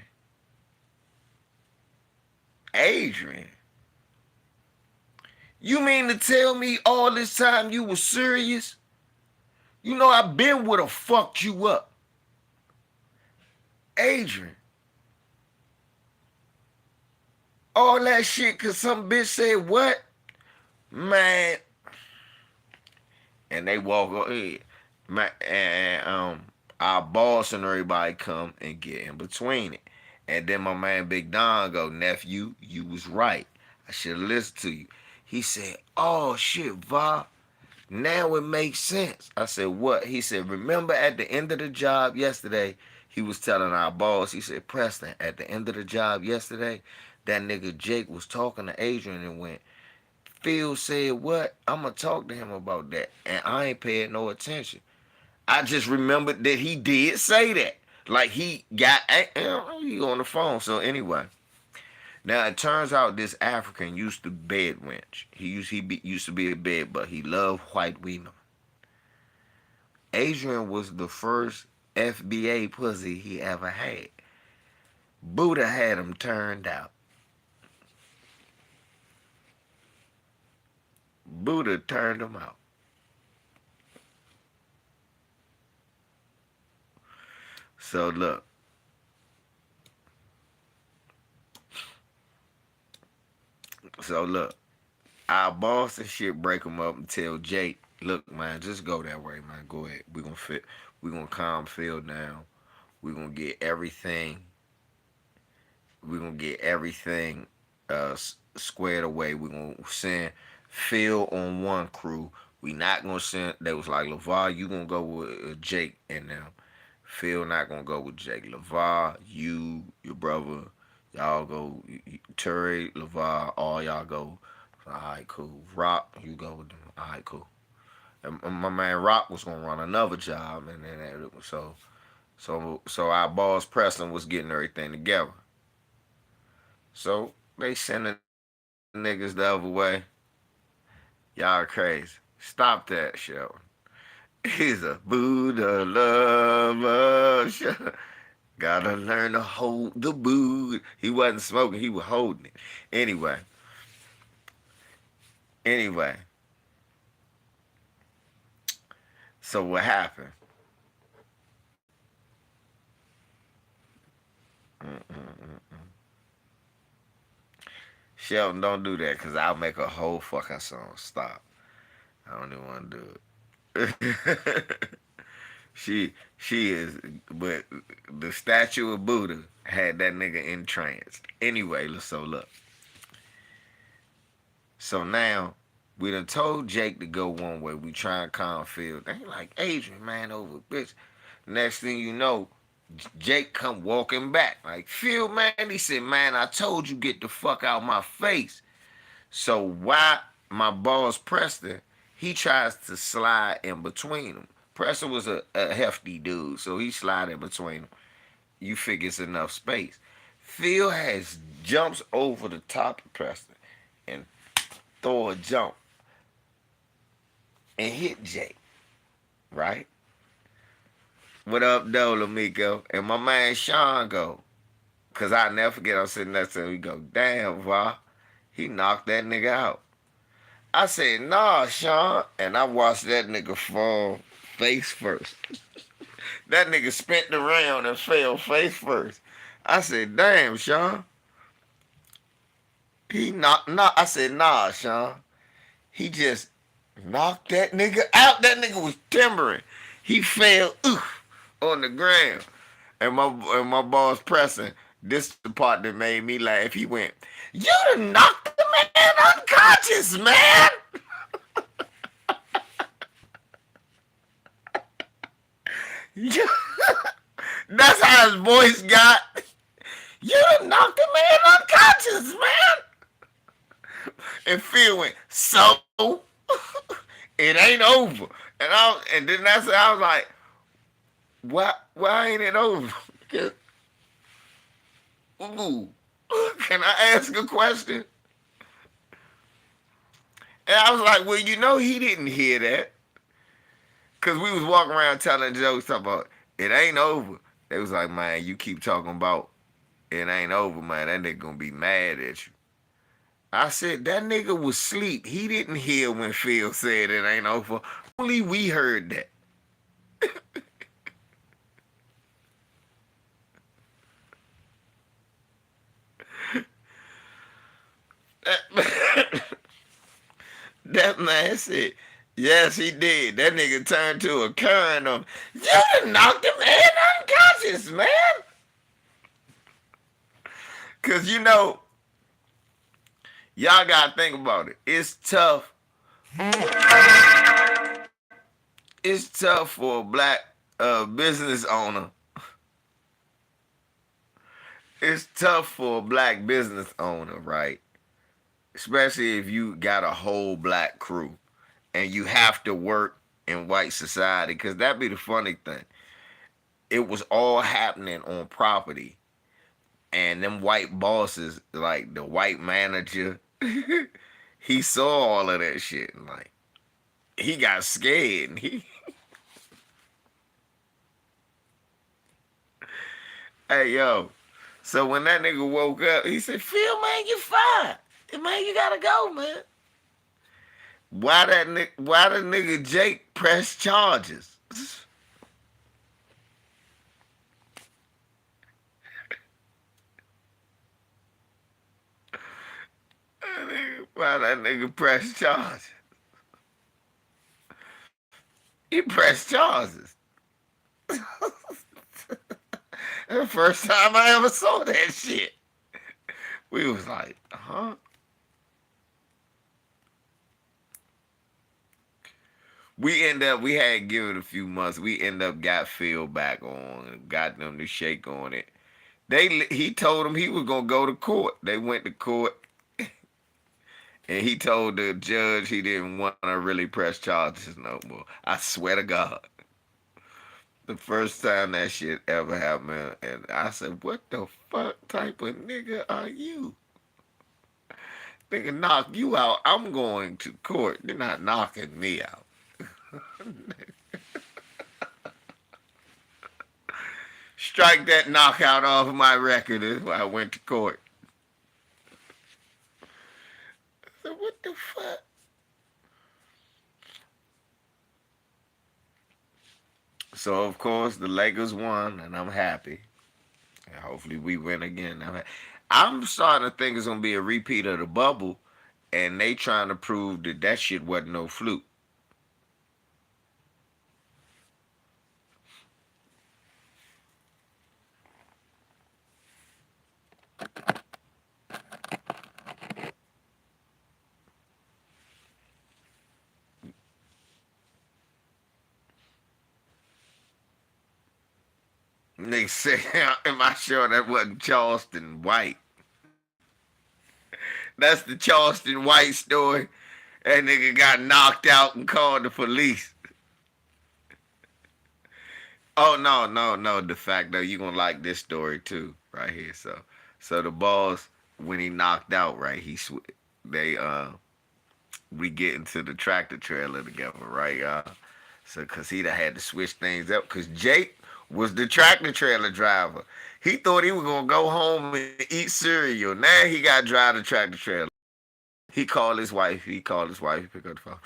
you mean to tell me all this time you was serious? You know I been would have fucked you up. Adrian. All that shit cause some bitch said what? Man. And they walk ahead. And our boss and everybody come and get in between it. And then my man Big Don go, nephew, you was right. I should have listened to you. He said, oh shit, Va. Now it makes sense. I said, what? He said, remember at the end of the job yesterday, he was telling our boss, he said, Preston, at the end of the job yesterday, that nigga Jake was talking to Adrian and went, Phil said what? I'm going to talk to him about that. And I ain't paying no attention. I just remembered that he did say that. Like he got, he on the phone. So anyway, now it turns out this African used to bed wench. Used to be a bed, but he loved white women. Adrian was the first FBA pussy he ever had. Buddha had him turned out. Buddha turned him out. So look. Our boss and shit break him up and tell Jake, look, man, just go that way, man. Go ahead. We gonna calm Phil down. We gonna get everything. We gonna get everything squared away. We gonna send Phil on one crew. We not gonna send. They was like, LeVar, you gonna go with Jake and them. Phil not gonna go with Jake. LeVar, you, your brother, y'all go. Terry, LeVar, all y'all go. All right, cool. Rock, you go with them. All right, cool. And my man Rock was gonna run another job, and then so our boss Preston was getting everything together. So they sending niggas the other way. Y'all are crazy. Stop that show. He's a Buddha lover. Gotta learn to hold the boo. He wasn't smoking, he was holding it. Anyway. Anyway. So what happened? Shelton, don't do that because I'll make a whole fucking song. Stop. I don't even want to do it. she is, but the statue of Buddha had that nigga entranced. Anyway, so look. So now we done told Jake to go one way. We try and calm Phil. They like Adrian, man, over bitch. Next thing you know, Jake come walking back like Phil, man. He said, man, I told you get the fuck out my face. So why my boss Preston, he tries to slide in between them. Preston was a hefty dude, so he slide in between them. You figure it's enough space. Phil has jumps over the top of Preston and throw a jump and hit Jake, right? What up, Dolamico? And my man Sean go, cause I never forget I'm sitting next to him. He go, damn, Va, he knocked that nigga out. I said, nah, Sean. And I watched that nigga fall face first. That nigga spent the round and fell face first. I said, damn, Sean. He knocked, I said, nah, Sean. He just knocked that nigga out. That nigga was timbering. He fell on the ground. And my boss pressing. This the part that made me laugh. He went, you done knocked the man unconscious, man. That's how his voice got. You done knocked the man unconscious, man. And Phil went, so it ain't over. And then I was like, why ain't it over? Ooh, can I ask a question? And I was like, well, he didn't hear that. Cause we was walking around telling jokes talking about it ain't over. They was like, man, you keep talking about it ain't over, man. That nigga gonna be mad at you. I said, that nigga was asleep. He didn't hear when Phil said it ain't over. Only we heard that. That, that man said, yes, he did. That nigga turned to a current of, you done knocked the man unconscious, man. Cause y'all gotta think about it. It's tough for a black business owner. It's tough for a black business owner, right? Especially if you got a whole black crew and you have to work in white society. Because that be the funny thing. It was all happening on property. And them white bosses, like the white manager, he saw all of that shit. And like, he got scared. And hey, yo. So when that nigga woke up, he said, Phil, man, you fine. Man, you gotta go, man. Why the nigga Jake pressed charges? Why that nigga pressed charges? He pressed charges. That's the first time I ever saw that shit. We was like, huh? We had given it a few months. We end up got Phil back on and got them to shake on it. He told them he was gonna go to court. They went to court, and he told the judge he didn't want to really press charges no more. I swear to God, the first time that shit ever happened, and I said, "What the fuck type of nigga are you? Nigga knock you out. I'm going to court. They're not knocking me out." Strike that knockout off of my record is why I went to court. So what the fuck? So of course the Lakers won, and I'm happy. And hopefully we win again. I'm starting to think it's gonna be a repeat of the bubble, and they trying to prove that shit wasn't no fluke. They say, am I sure that wasn't Charleston White? That's the Charleston White story. That nigga got knocked out and called the police. Oh no. The fact that you gonna like this story too, right here. So the boss when he knocked out, right? They we get into the tractor trailer together, right? So cause he done had to switch things up, cause Jake was the tractor trailer driver. He thought he was gonna go home and eat cereal. Now he got to drive the tractor trailer. He called his wife. He picked up the phone.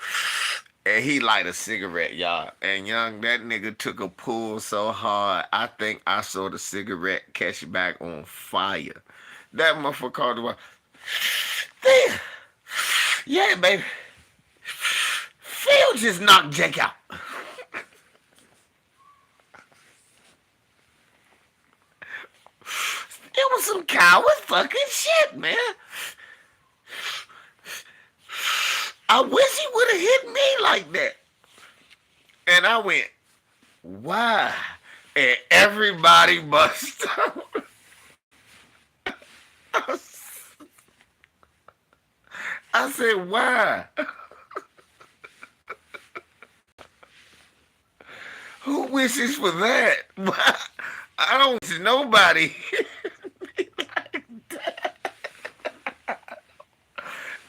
And he light a cigarette, y'all. And young, that nigga took a pull so hard, I think I saw the cigarette catch back on fire. That motherfucker called the damn, yeah, baby. Phil just knocked Jake out. It was some coward fucking shit, man. I wish he would have hit me like that. And I went, why? And everybody bust out. I said, why? Who wishes for that? I don't see nobody.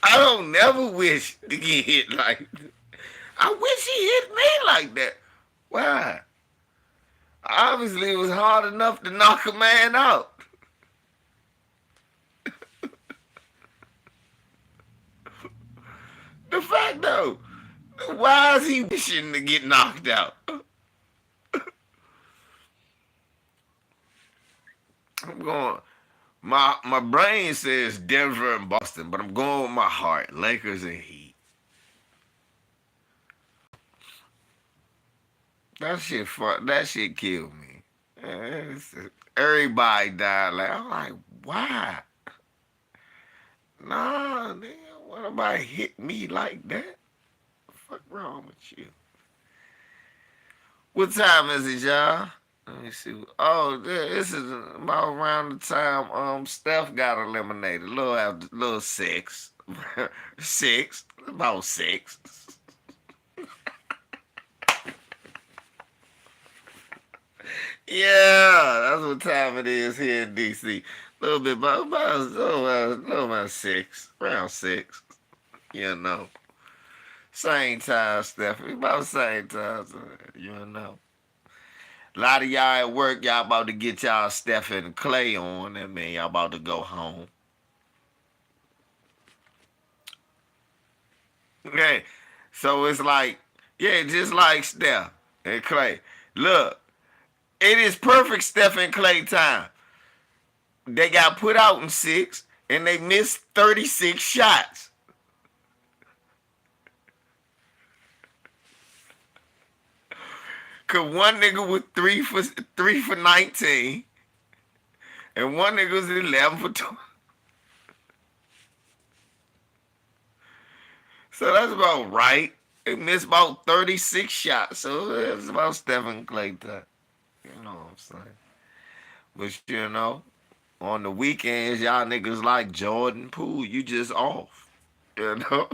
I don't never wish to get hit like that. I wish he hit me like that. Why? Obviously, it was hard enough to knock a man out. The fact though, why is he wishing to get knocked out? I'm going. My brain says Denver and Boston, but I'm going with my heart. Lakers and Heat. That shit fuck. That shit killed me. Everybody died. Like I'm like, why? Nah, nigga, what nobody hit me like that? The fuck wrong with you? What time is it, y'all? Let me see. Oh, this is about around the time Steph got eliminated. A little after, little six, six, about six. Yeah, that's what time it is here in DC. A little bit little about six, around six. You know, same time, Stephanie. About same time. So, you know. A lot of y'all at work, y'all about to get y'all Steph and Clay on. That mean y'all about to go home. Okay, so it's like, yeah, just like Steph and Clay. Look, it is perfect Steph and Clay time. They got put out in six, and they missed 36 shots. Cause one nigga was three for 19, and one nigga was 11 for 20. So that's about right. They missed about 36 shots. So it's about Steph and Clay time. You know what I'm saying? But you know, on the weekends, y'all niggas like Jordan Poole. You just off. You know?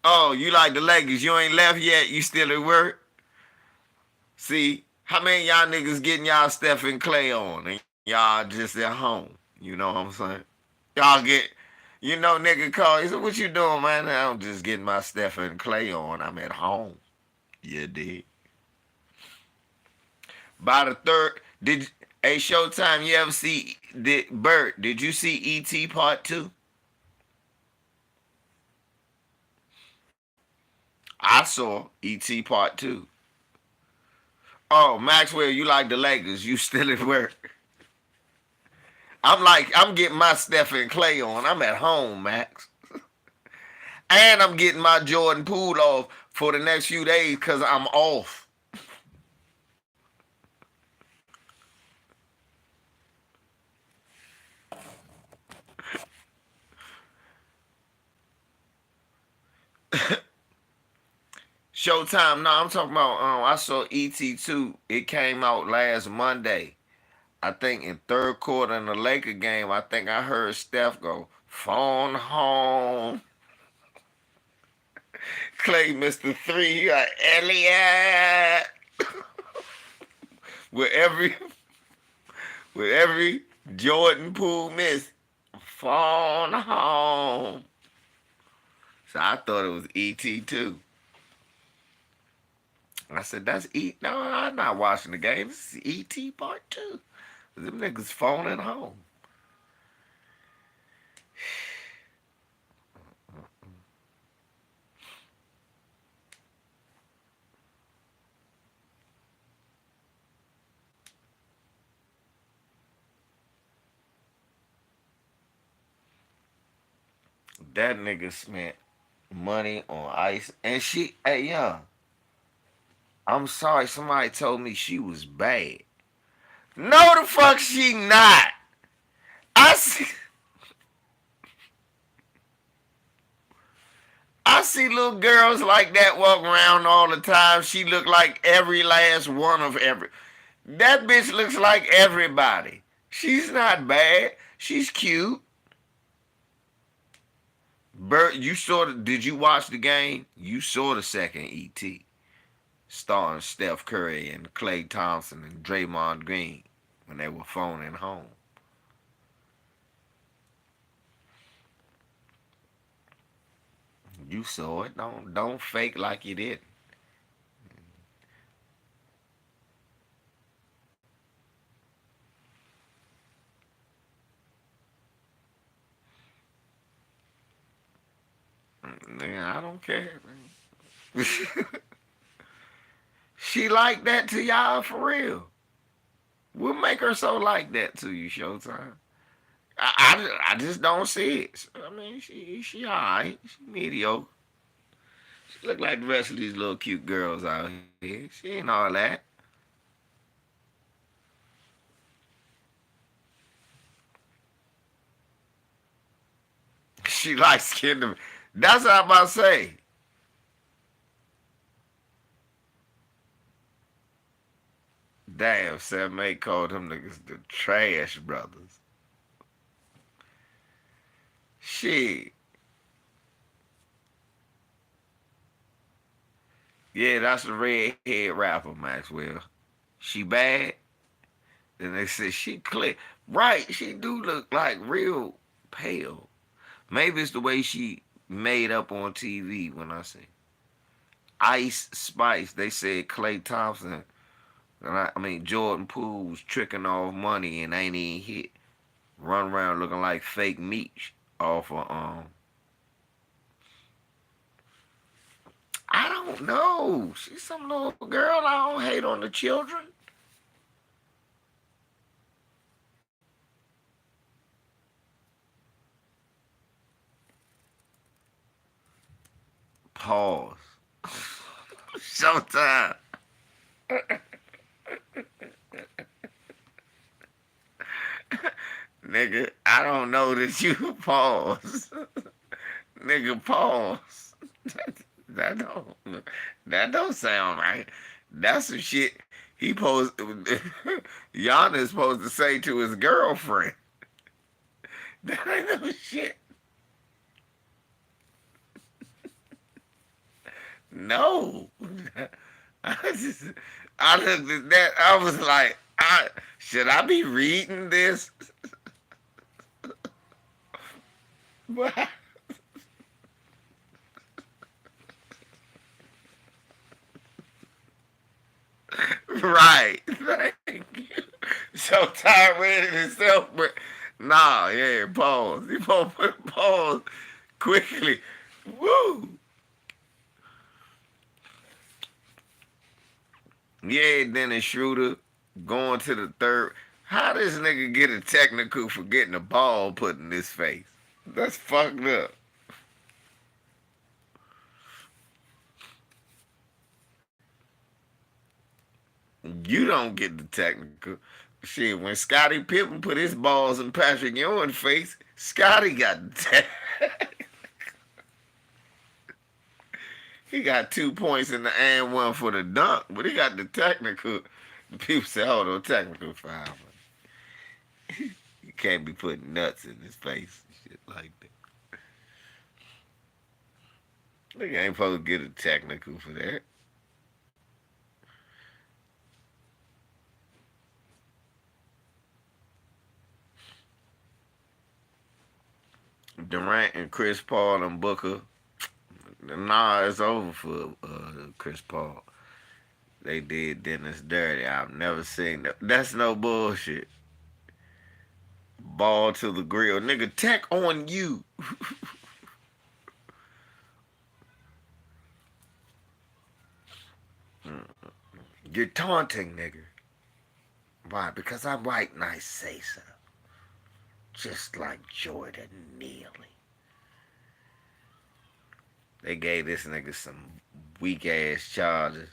Oh, you like the Lakers. You ain't left yet. You still at work. See, how many y'all niggas getting y'all Steph and Clay on and y'all just at home? You know what I'm saying? Y'all get, nigga call. He said, what you doing, man? I'm just getting my Steph and Clay on. I'm at home. You did. By the third, hey, Showtime, you ever see, Bert, did you see E.T. Part 2? I saw E.T. Part 2. Oh, Maxwell, you like the Lakers. You still at work. I'm getting my Steph and Clay on. I'm at home, Max. And I'm getting my Jordan Poole off for the next few days because I'm off. Showtime, no, I'm talking about, I saw ET2. It came out last Monday. I think in third quarter in the Laker game, I think I heard Steph go, phone home. Clay missed the three. You got Elliott. with every with every Jordan Poole miss, phone home. So I thought it was ET too. I said, that's E. No, I'm not watching the game. This is ET part two. Them niggas phoning home. That nigga spent money on ice, and she, hey, young. I'm sorry, somebody told me she was bad. No, the fuck she not. I see, I see little girls like that walk around all the time. She look like every last one of every. That bitch looks like everybody. She's not bad. She's cute. Bert, you saw the, did you watch the game? You saw the second ET starring Steph Curry and Klay Thompson and Draymond Green when they were phoning home. You saw it. Don't fake like you didn't. Nigga, I don't care, man. She like that to y'all for real. We'll make her so like that to you, Showtime. I just don't see it. I mean, she alright. She mediocre. She look like the rest of these little cute girls out here. She ain't all that. She likes skin. That's what I'm about to say. Damn, Sam May called them niggas the trash brothers. Shit. Yeah, that's the redhead rapper, Maxwell. She bad? Then they said she clear. Right, she do look like real pale. Maybe it's the way she made up on TV when I say Ice Spice. They said Klay Thompson, I mean Jordan Poole was tricking off money and ain't even hit. Run around looking like fake meat off of I don't know. She's some little girl. I don't hate on the children. Pause. Showtime. Nigga, I don't know that you pause. Nigga, pause. That don't that don't sound right. That's some shit he supposed Giannis supposed to say to his girlfriend. That ain't no shit. No. I just I looked at that. I was like, should I be reading this? Right. Thank you. So tired with it himself, but nah, yeah, pause. You supposed to put pause quickly. Woo. Yeah, Dennis Schroeder going to the third. How this nigga get a technical for getting a ball put in his face? That's fucked up. You don't get the technical. Shit, when Scottie Pippen put his balls in Patrick Ewing's face, Scottie got the he got 2 points in the and one for the dunk, but he got the technical. People say, "Oh, no technical foul." You can't be putting nuts in his face and shit like that. Nigga ain't supposed to get a technical for that. Durant and Chris Paul and Booker. Nah, it's over for Chris Paul. They did Dennis dirty. I've never seen that. That's no bullshit. Ball to the grill. Nigga, tech on you. You're taunting, nigga. Why? Because I'm white and I say so. Just like Jordan Neely. They gave this nigga some weak ass charges.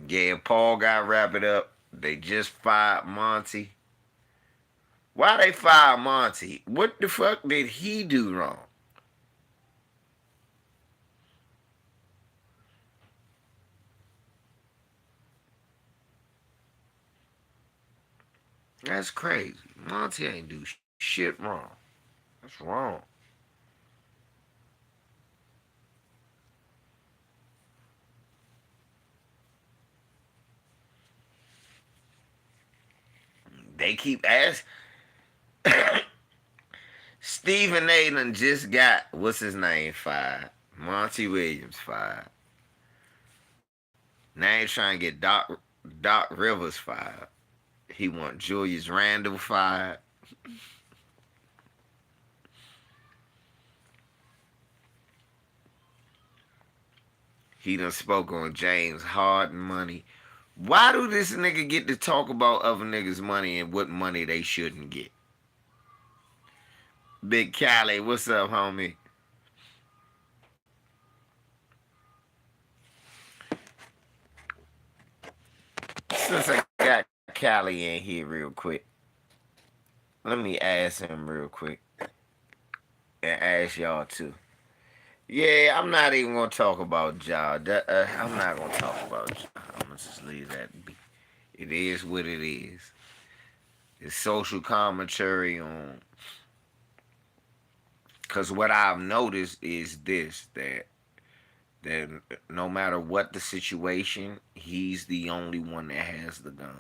Yeah, Paul got wrap it up. They just fired Monty. Why they fired Monty? What the fuck did he do wrong? That's crazy. Monty ain't do shit wrong. That's wrong. They keep asking. Stephen A. done just got what's his name fired. Monty Williams fired. Now they trying to get Doc Rivers fired. He want Julius Randle fired. He done spoke on James Harden money. Why do this nigga get to talk about other niggas' money and what money they shouldn't get? Big Cali, what's up, homie? Since I got Cali in here real quick, let me ask him real quick and ask y'all too. Yeah, I'm not even gonna talk about Ja. I'm not gonna talk about Ja. I'm gonna just leave that be. It is what it is. It's social commentary on. Cause what I've noticed is this that no matter what the situation, he's the only one that has the guns.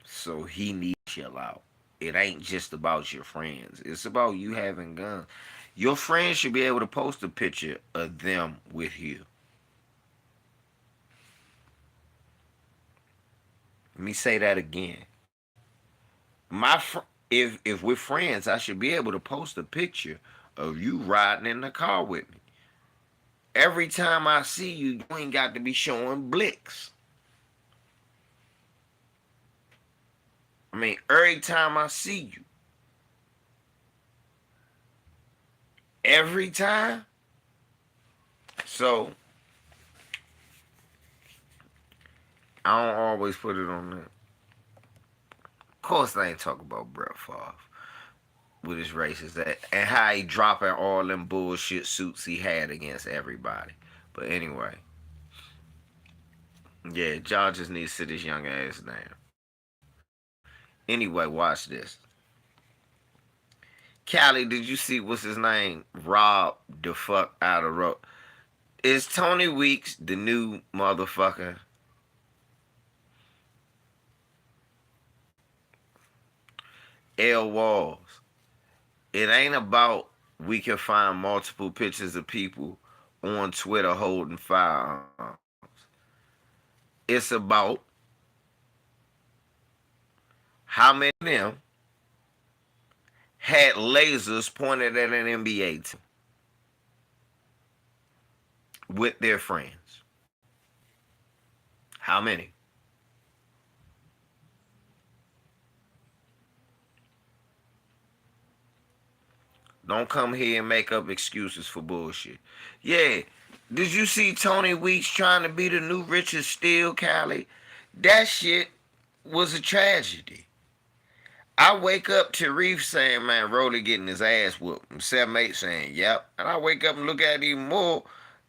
So he needs to chill out. It ain't just about your friends. It's about you having guns. Your friends should be able to post a picture of them with you. Let me say that again. If we're friends, I should be able to post a picture of you riding in the car with me. Every time I see you, you ain't got to be showing blicks. I mean, every time I see you, every time. So I don't always put it on there. Of course, I ain't talking about Brett Favre with his racist that and how he dropping all them bullshit suits he had against everybody. But anyway, yeah, y'all just need to sit his young ass down. Anyway, watch this. Callie, did you see what's his name? Rob the fuck out of road. Is Tony Weeks the new motherfucker? L Walls. It ain't about we can find multiple pictures of people on Twitter holding firearms. It's about how many of them had lasers pointed at an NBA team with their friends. How many? Don't come here and make up excuses for bullshit. Yeah. Did you see Tony Weeks trying to be the new Richard Steele, Callie? That shit was a tragedy. I wake up to Reef saying, man, Rolly getting his ass whooped. And 7-8 saying, yep. And I wake up and look at it even more.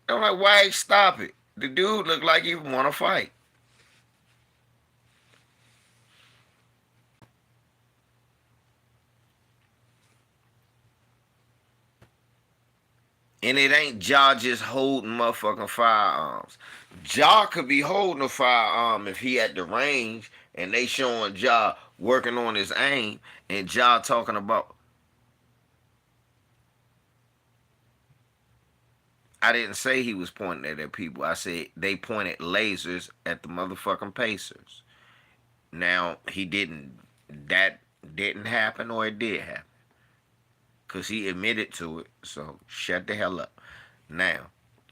I'm like, why he stop it? The dude looked like he want to fight. And it ain't Ja just holding motherfucking firearms. Ja could be holding a firearm if he at the range and they showing Ja working on his aim and Ja talking about, I didn't say he was pointing it at people. I said they pointed lasers at the motherfucking Pacers. Now, he didn't, that didn't happen or it did happen. Because he admitted to it. So shut the hell up. Now,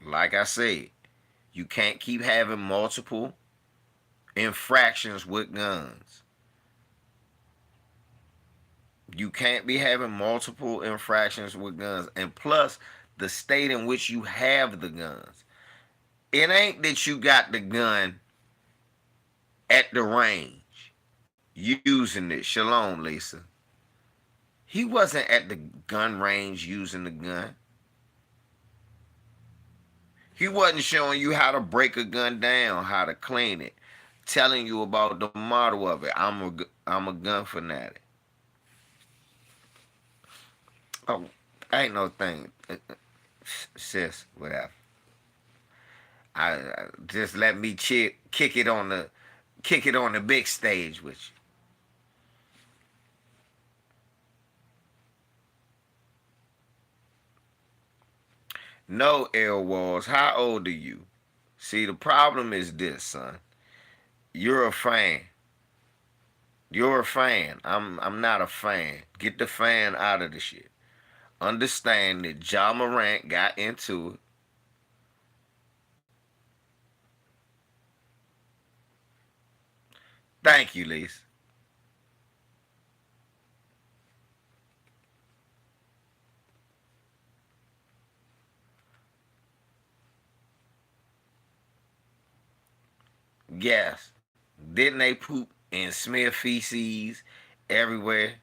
like I said, you can't keep having multiple infractions with guns. You can't be having multiple infractions with guns. And plus, the state in which you have the guns. It ain't that you got the gun at the range using it. Shalom, Lisa. He wasn't at the gun range using the gun. He wasn't showing you how to break a gun down, how to clean it, telling you about the model of it. I'm a gun fanatic. Oh, ain't no thing, sis. Whatever. I just let me kick it on the big stage with you. No, L Walls. How old are you? See, the problem is this, son. You're a fan. You're a fan. I'm not a fan. Get the fan out of the shit. Understand that Ja Morant got into it. Thank you, Lisa. Yes. Didn't they poop and smear feces everywhere?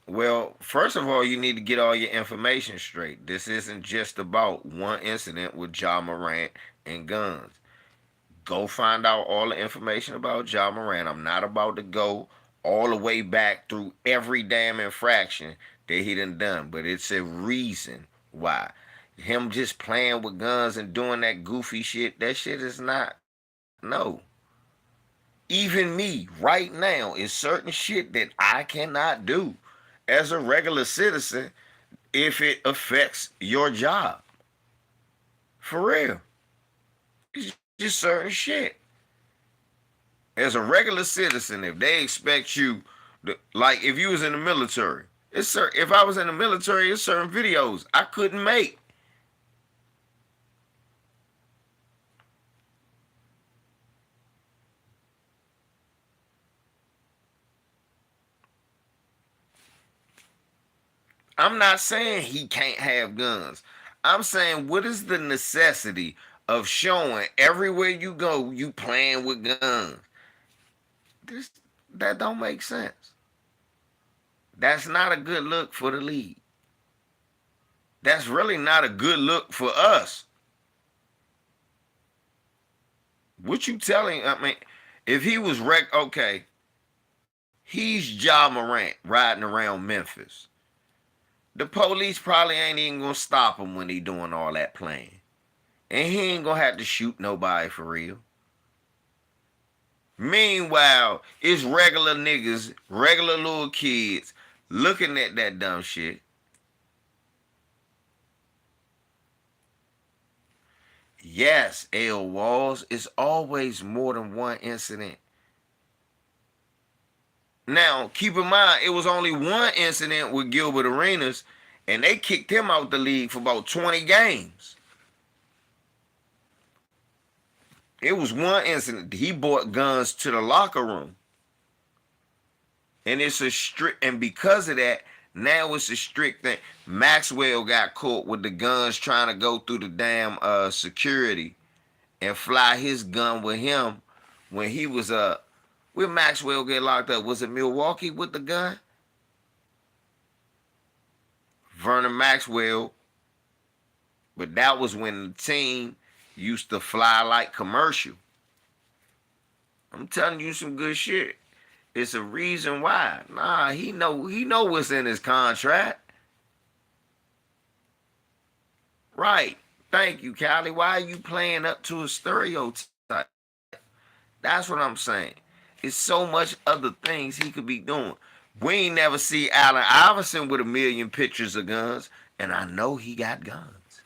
Well, first of all, you need to get all your information straight. This isn't just about one incident with Ja Morant and guns. Go find out all the information about Ja Morant. I'm not about to go all the way back through every damn infraction that he done, but it's a reason why. Him just playing with guns and doing that goofy shit, that shit is not, no. Even me, right now, is certain shit that I cannot do as a regular citizen if it affects your job. For real. It's just certain shit. As a regular citizen, if they expect you, like if you was in the military, if I was in the military, it's certain videos I couldn't make. I'm not saying he can't have guns. I'm saying what is the necessity of showing everywhere you go you playing with guns? This that don't make sense. That's not a good look for the league. That's really not a good look for us. What you telling? I mean, if he was okay, he's Ja Morant riding around Memphis. The police probably ain't even gonna stop him when he doing all that playing, and he ain't gonna have to shoot nobody for real. Meanwhile, it's regular niggas, regular little kids looking at that dumb shit. Yes, L Walls, it's always more than one incident. Now, keep in mind, it was only one incident with Gilbert Arenas, and they kicked him out the league for about 20 games. It was one incident. He brought guns to the locker room. And it's a strict, and because of that, now it's a strict thing. Maxwell got caught with the guns trying to go through the damn security and fly his gun with him when he was where Maxwell get locked up? Was it Milwaukee with the gun? Vernon Maxwell, but that was when the team used to fly like commercial. I'm telling you some good shit. It's a reason why. Nah, he know what's in his contract. Right. Thank you, Callie. Why are you playing up to a stereotype? That's what I'm saying. It's so much other things he could be doing. We ain't never see Allen Iverson with a million pictures of guns, and I know he got guns.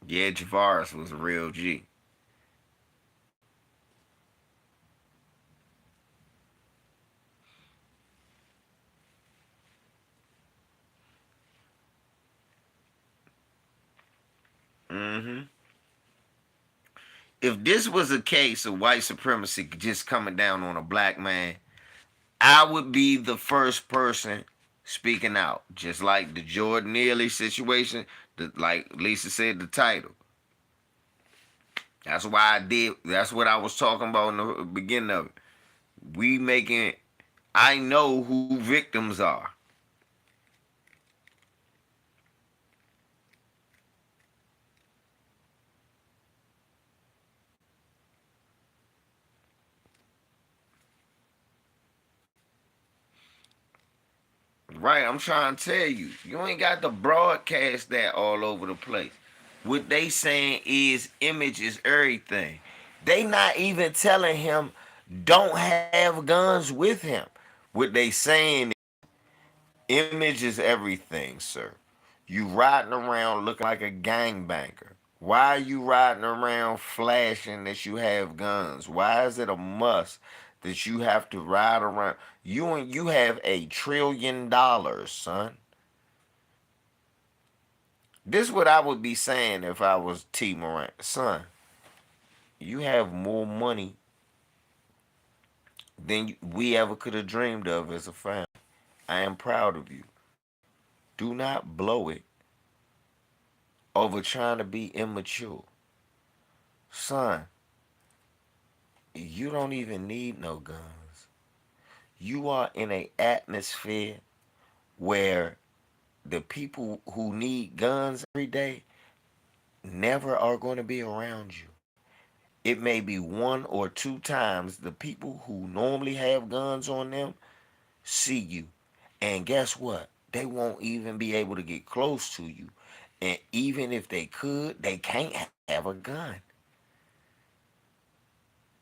Yeah, Javaris was a real G. If this was a case of white supremacy just coming down on a black man, I would be the first person speaking out. Just like the Jordan Neely situation, like Lisa said, the title. That's why I did. That's what I was talking about in the beginning of it. We making. I know who victims are. Right, I'm trying to tell you. You ain't got to broadcast that all over the place. What they saying is image is everything. They not even telling him don't have guns with him. What they saying is image is everything, sir. You riding around looking like a gangbanger. Why are you riding around flashing that you have guns? Why is it a must that you have to ride around? You have $1 trillion, son. This is what I would be saying if I was T. Morant. Son, you have more money than we ever could have dreamed of as a family. I am proud of you. Do not blow it over trying to be immature. Son, you don't even need no guns. You are in an atmosphere where the people who need guns every day never are going to be around you. It may be one or two times the people who normally have guns on them see you. And guess what? They won't even be able to get close to you. And even if they could, they can't have a gun.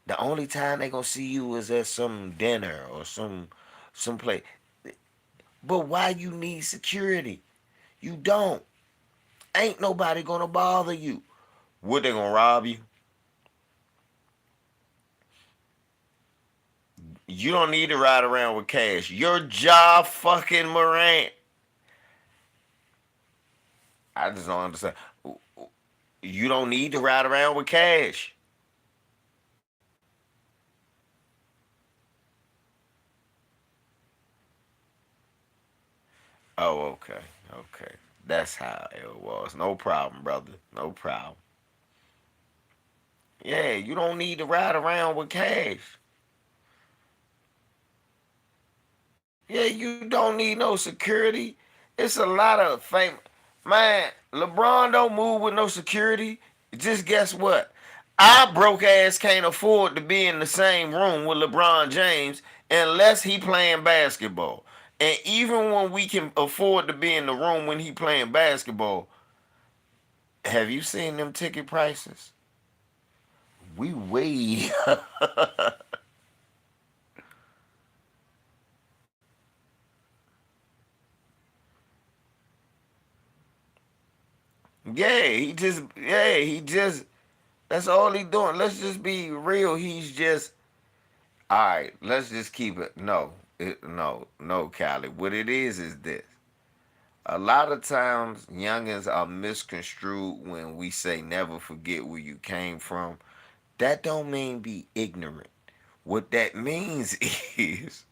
The only time they gonna see you is at some dinner or some place. But why you need security? You don't. Ain't nobody gonna bother you. What, they gonna rob you? You don't need to ride around with cash. Your job fucking Morant. I just don't understand. You don't need to ride around with cash. Oh, okay. Okay. That's how it was. No problem, brother. No problem. Yeah, you don't need to ride around with cash. Yeah, you don't need no security. It's a lot of fame. Man, LeBron don't move with no security. Just guess what? Our broke ass can't afford to be in the same room with LeBron James unless he playing basketball. And even when we can afford to be in the room when he playing basketball, have you seen them ticket prices? We way he just that's all he doing. Let's just be real. He's just all right. Let's just keep it. No, Callie. What it is this. A lot of times, youngins are misconstrued when we say never forget where you came from. That don't mean be ignorant. What that means is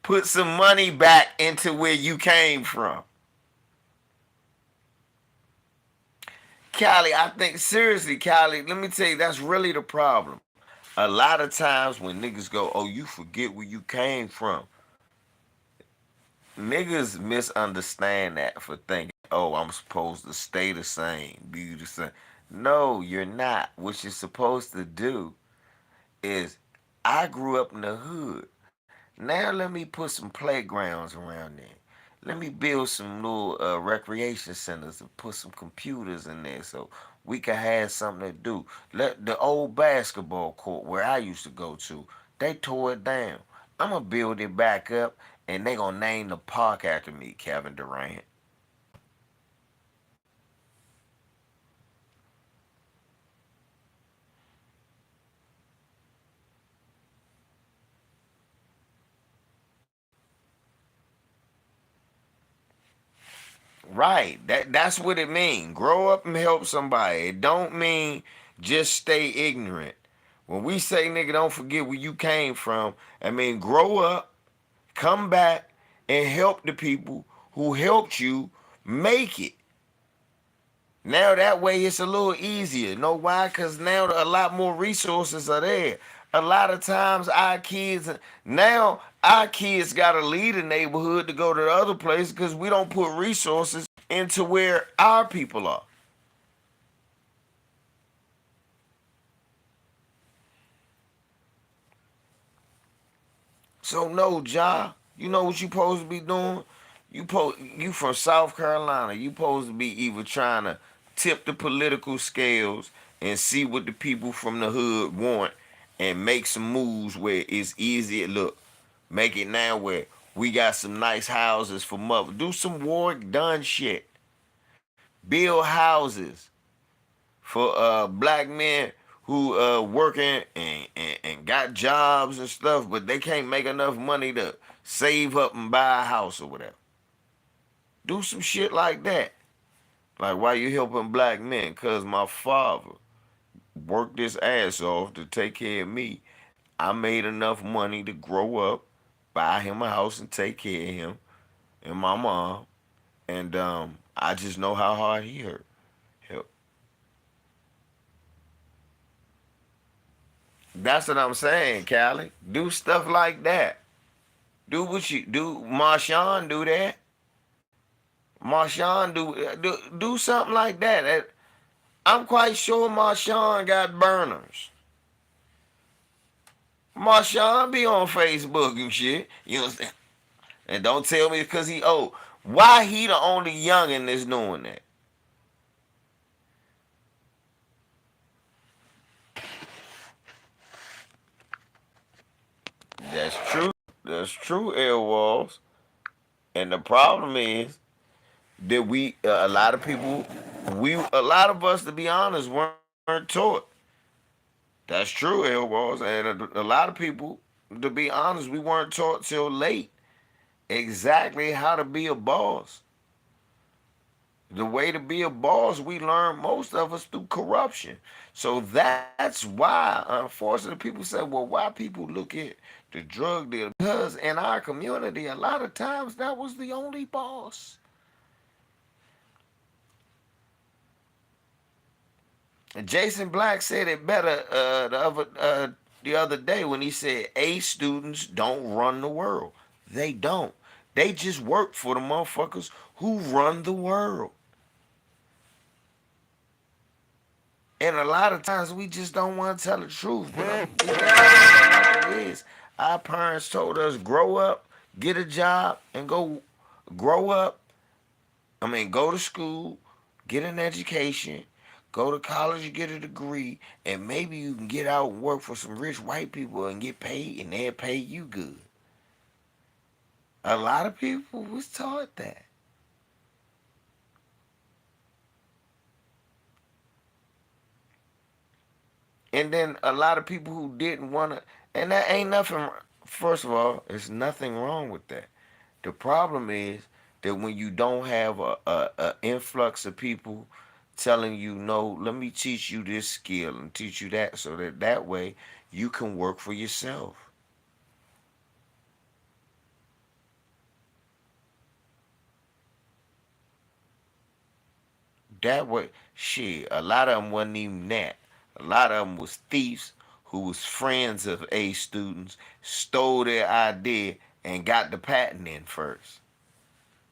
put some money back into where you came from. Callie, I think seriously, Callie, let me tell you, that's really the problem. A lot of times when niggas go, oh, you forget where you came from. Niggas misunderstand that for thinking, oh, I'm supposed to stay the same, be the same. No, you're not. What you're supposed to do is, I grew up in the hood. Now let me put some playgrounds around there. Let me build some little recreation centers and put some computers in there so we can have something to do. Let the old basketball court where I used to go to, they tore it down. I'm gonna build it back up, and they gonna name the park after me, Kevin Durant. Right. That's what it mean. Grow up and help somebody. It don't mean just stay ignorant. When we say nigga don't forget where you came from, I mean grow up, come back, and help the people who helped you make it. Now that way it's a little easier. Know why? Cause now a lot more resources are there. A lot of times our kids gotta leave the neighborhood to go to the other place because we don't put resources into where our people are. So no, Ja, you know what you supposed to be doing? You from South Carolina. You supposed to be either trying to tip the political scales and see what the people from the hood want and make some moves where it's easy. Look, make it now where we got some nice houses for mother. Do some work done shit. Build houses for black men who working and got jobs and stuff, but they can't make enough money to save up and buy a house or whatever. Do some shit like that. Like why you helping black men? Cause my father worked his ass off to take care of me. I made enough money to grow up, buy him a house and take care of him and my mom. And I just know how hard he hurt. Help. That's what I'm saying, Callie. Do stuff like that. Do what you do. Marshawn do that. Marshawn do something like that. I'm quite sure Marshawn got burners. Marshawn be on Facebook and shit. You understand? And don't tell me because he old. Why he the only youngin' that's doing that? That's true. That's true, Air Walls. And the problem is that a lot of people, a lot of us, to be honest, weren't taught. That's true, Air Walls. And a lot of people, to be honest, we weren't taught till late exactly how to be a boss. The way to be a boss, we learned most of us through corruption. So that's why, unfortunately, people say, well, why people look at the drug dealer? Because in our community, a lot of times that was the only boss. And Jason Black said it better the other day when he said A students don't run the world. They don't. They just work for the motherfuckers who run the world. And a lot of times we just don't want to tell the truth. But we gotta tell it like it is. Our parents told us grow up, get a job, and grow up. Go to school, get an education, go to college, get a degree, and maybe you can get out and work for some rich white people and get paid, and they'll pay you good. A lot of people was taught that. And then a lot of people who didn't want to, and that ain't nothing, first of all, there's nothing wrong with that. The problem is that when you don't have a influx of people telling you, no, let me teach you this skill and teach you that so that way you can work for yourself. That way, shit, a lot of them wasn't even that. A lot of them was thieves who was friends of A students, stole their idea, and got the patent in first.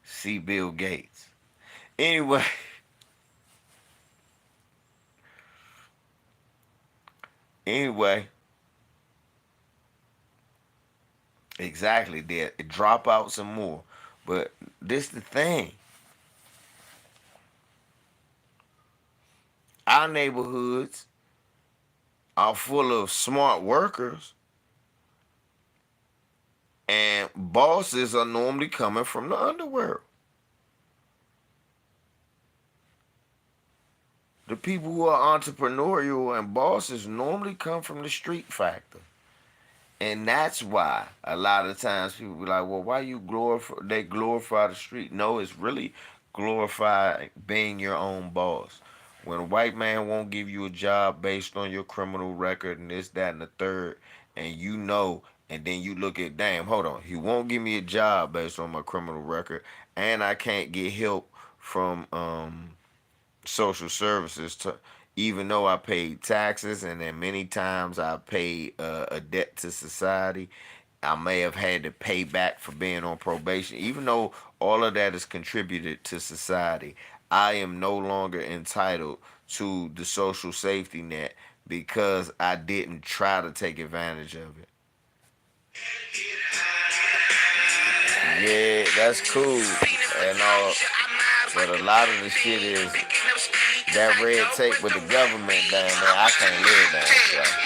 See Bill Gates. Anyway, anyway, exactly. There, drop out some more. But this the thing. Our neighborhoods are full of smart workers, and bosses are normally coming from the underworld. The people who are entrepreneurial and bosses normally come from the street factor. And that's why a lot of times people be like, well, why you glorify, they glorify the street? No, it's really glorify being your own boss. When a white man won't give you a job based on your criminal record and this, that, and the third, and you know, and then you look at, damn, hold on, he won't give me a job based on my criminal record, and I can't get help from social services to, even though I paid taxes and then many times I paid a debt to society. I may have had to pay back for being on probation. Even though all of that is contributed to society, I am no longer entitled to the social safety net because I didn't try to take advantage of it. Yeah, that's cool and all, but a lot of the shit is that red tape with the government down there. I can't live down south.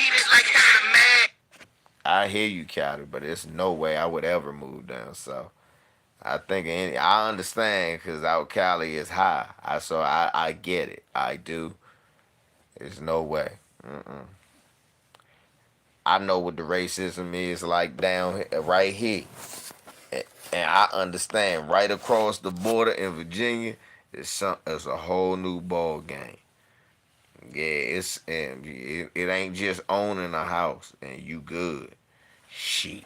I hear you, Cali, but there's no way I would ever move down south. I understand because out Cali is high. I get it. I do. There's no way. I know what the racism is like right here, and I understand right across the border in Virginia. It's a whole new ball game. Yeah, it ain't just owning a house and you good. Shit.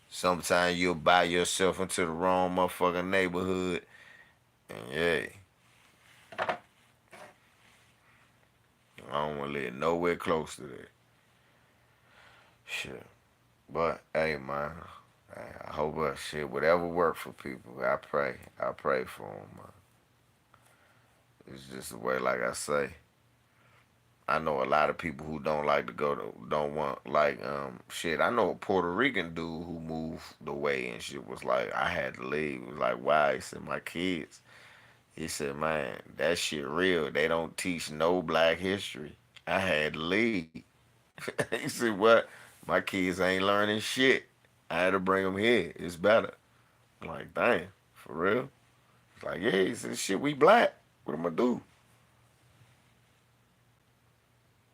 Sometimes you'll buy yourself into the wrong motherfucking neighborhood, and yeah, I don't want to live nowhere close to that. Shit. But hey, man, I hope shit whatever work for people. I pray for them, man. It's just the way, like I say. I know a lot of people who don't like to go to, don't want like shit. I know a Puerto Rican dude who moved the way and shit was like, I had to leave. It was like, why? He said, my kids. He said, man, that shit real. They don't teach no black history. I had to leave. He said, what? My kids ain't learning shit. I had to bring them here. It's better. I'm like, damn, for real? It's like, yeah, he said, shit, we black. What am I do?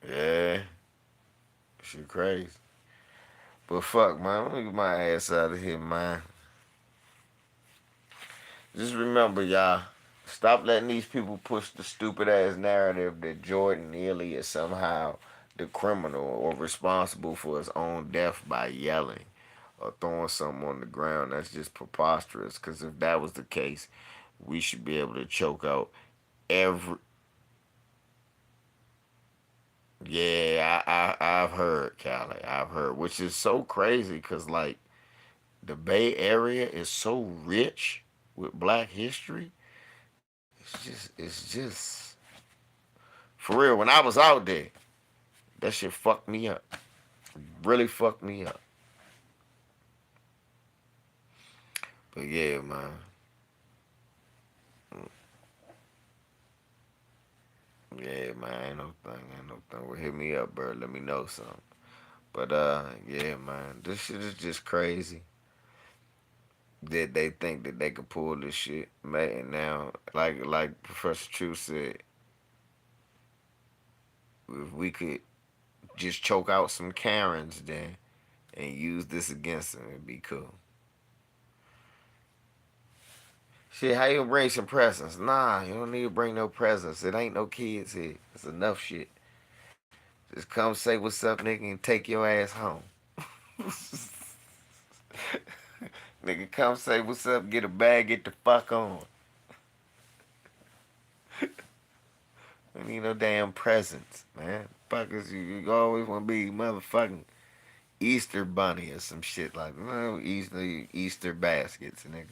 Yeah, shit crazy. But fuck, man, let me get my ass out of here, man. Just remember, y'all, stop letting these people push the stupid ass narrative that Jordan Neely is somehow the criminal or responsible for his own death by yelling or throwing something on the ground. That's just preposterous. Because if that was the case, we should be able to choke out every. Yeah, I've heard, Callie. I've heard, which is so crazy because like the Bay Area is so rich with Black history. It's just for real. When I was out there, that shit fucked me up. Really fucked me up. But yeah, man. Yeah, man. Ain't no thing. Ain't no thing. Well, hit me up, bro. Let me know something. But yeah, man. This shit is just crazy that they think that they could pull this shit. Man, now, like Professor True said, if we could just choke out some Karens then and use this against them, it'd be cool. Shit, how you bring some presents? Nah, you don't need to bring no presents. It ain't no kids here. It's enough shit. Just come say what's up, nigga, and take your ass home. Nigga, come say what's up, get a bag, get the fuck on. We need no damn presents, man. Fuckers, you always want to be motherfucking Easter bunny or some shit like no Easter baskets, nigga.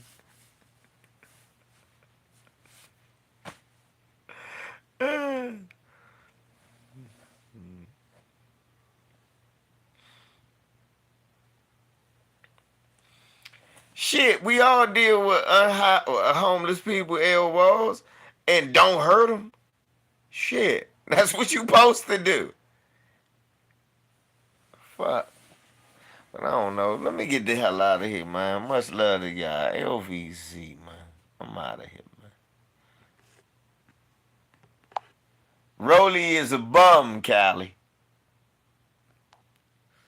Shit, we all deal with homeless people, L walls, and don't hurt them. Shit, that's what you supposed to do. Fuck. But I don't know. Let me get the hell out of here, man. Much love to y'all. LVC, man. I'm out of here, man. Rolly is a bum, Callie.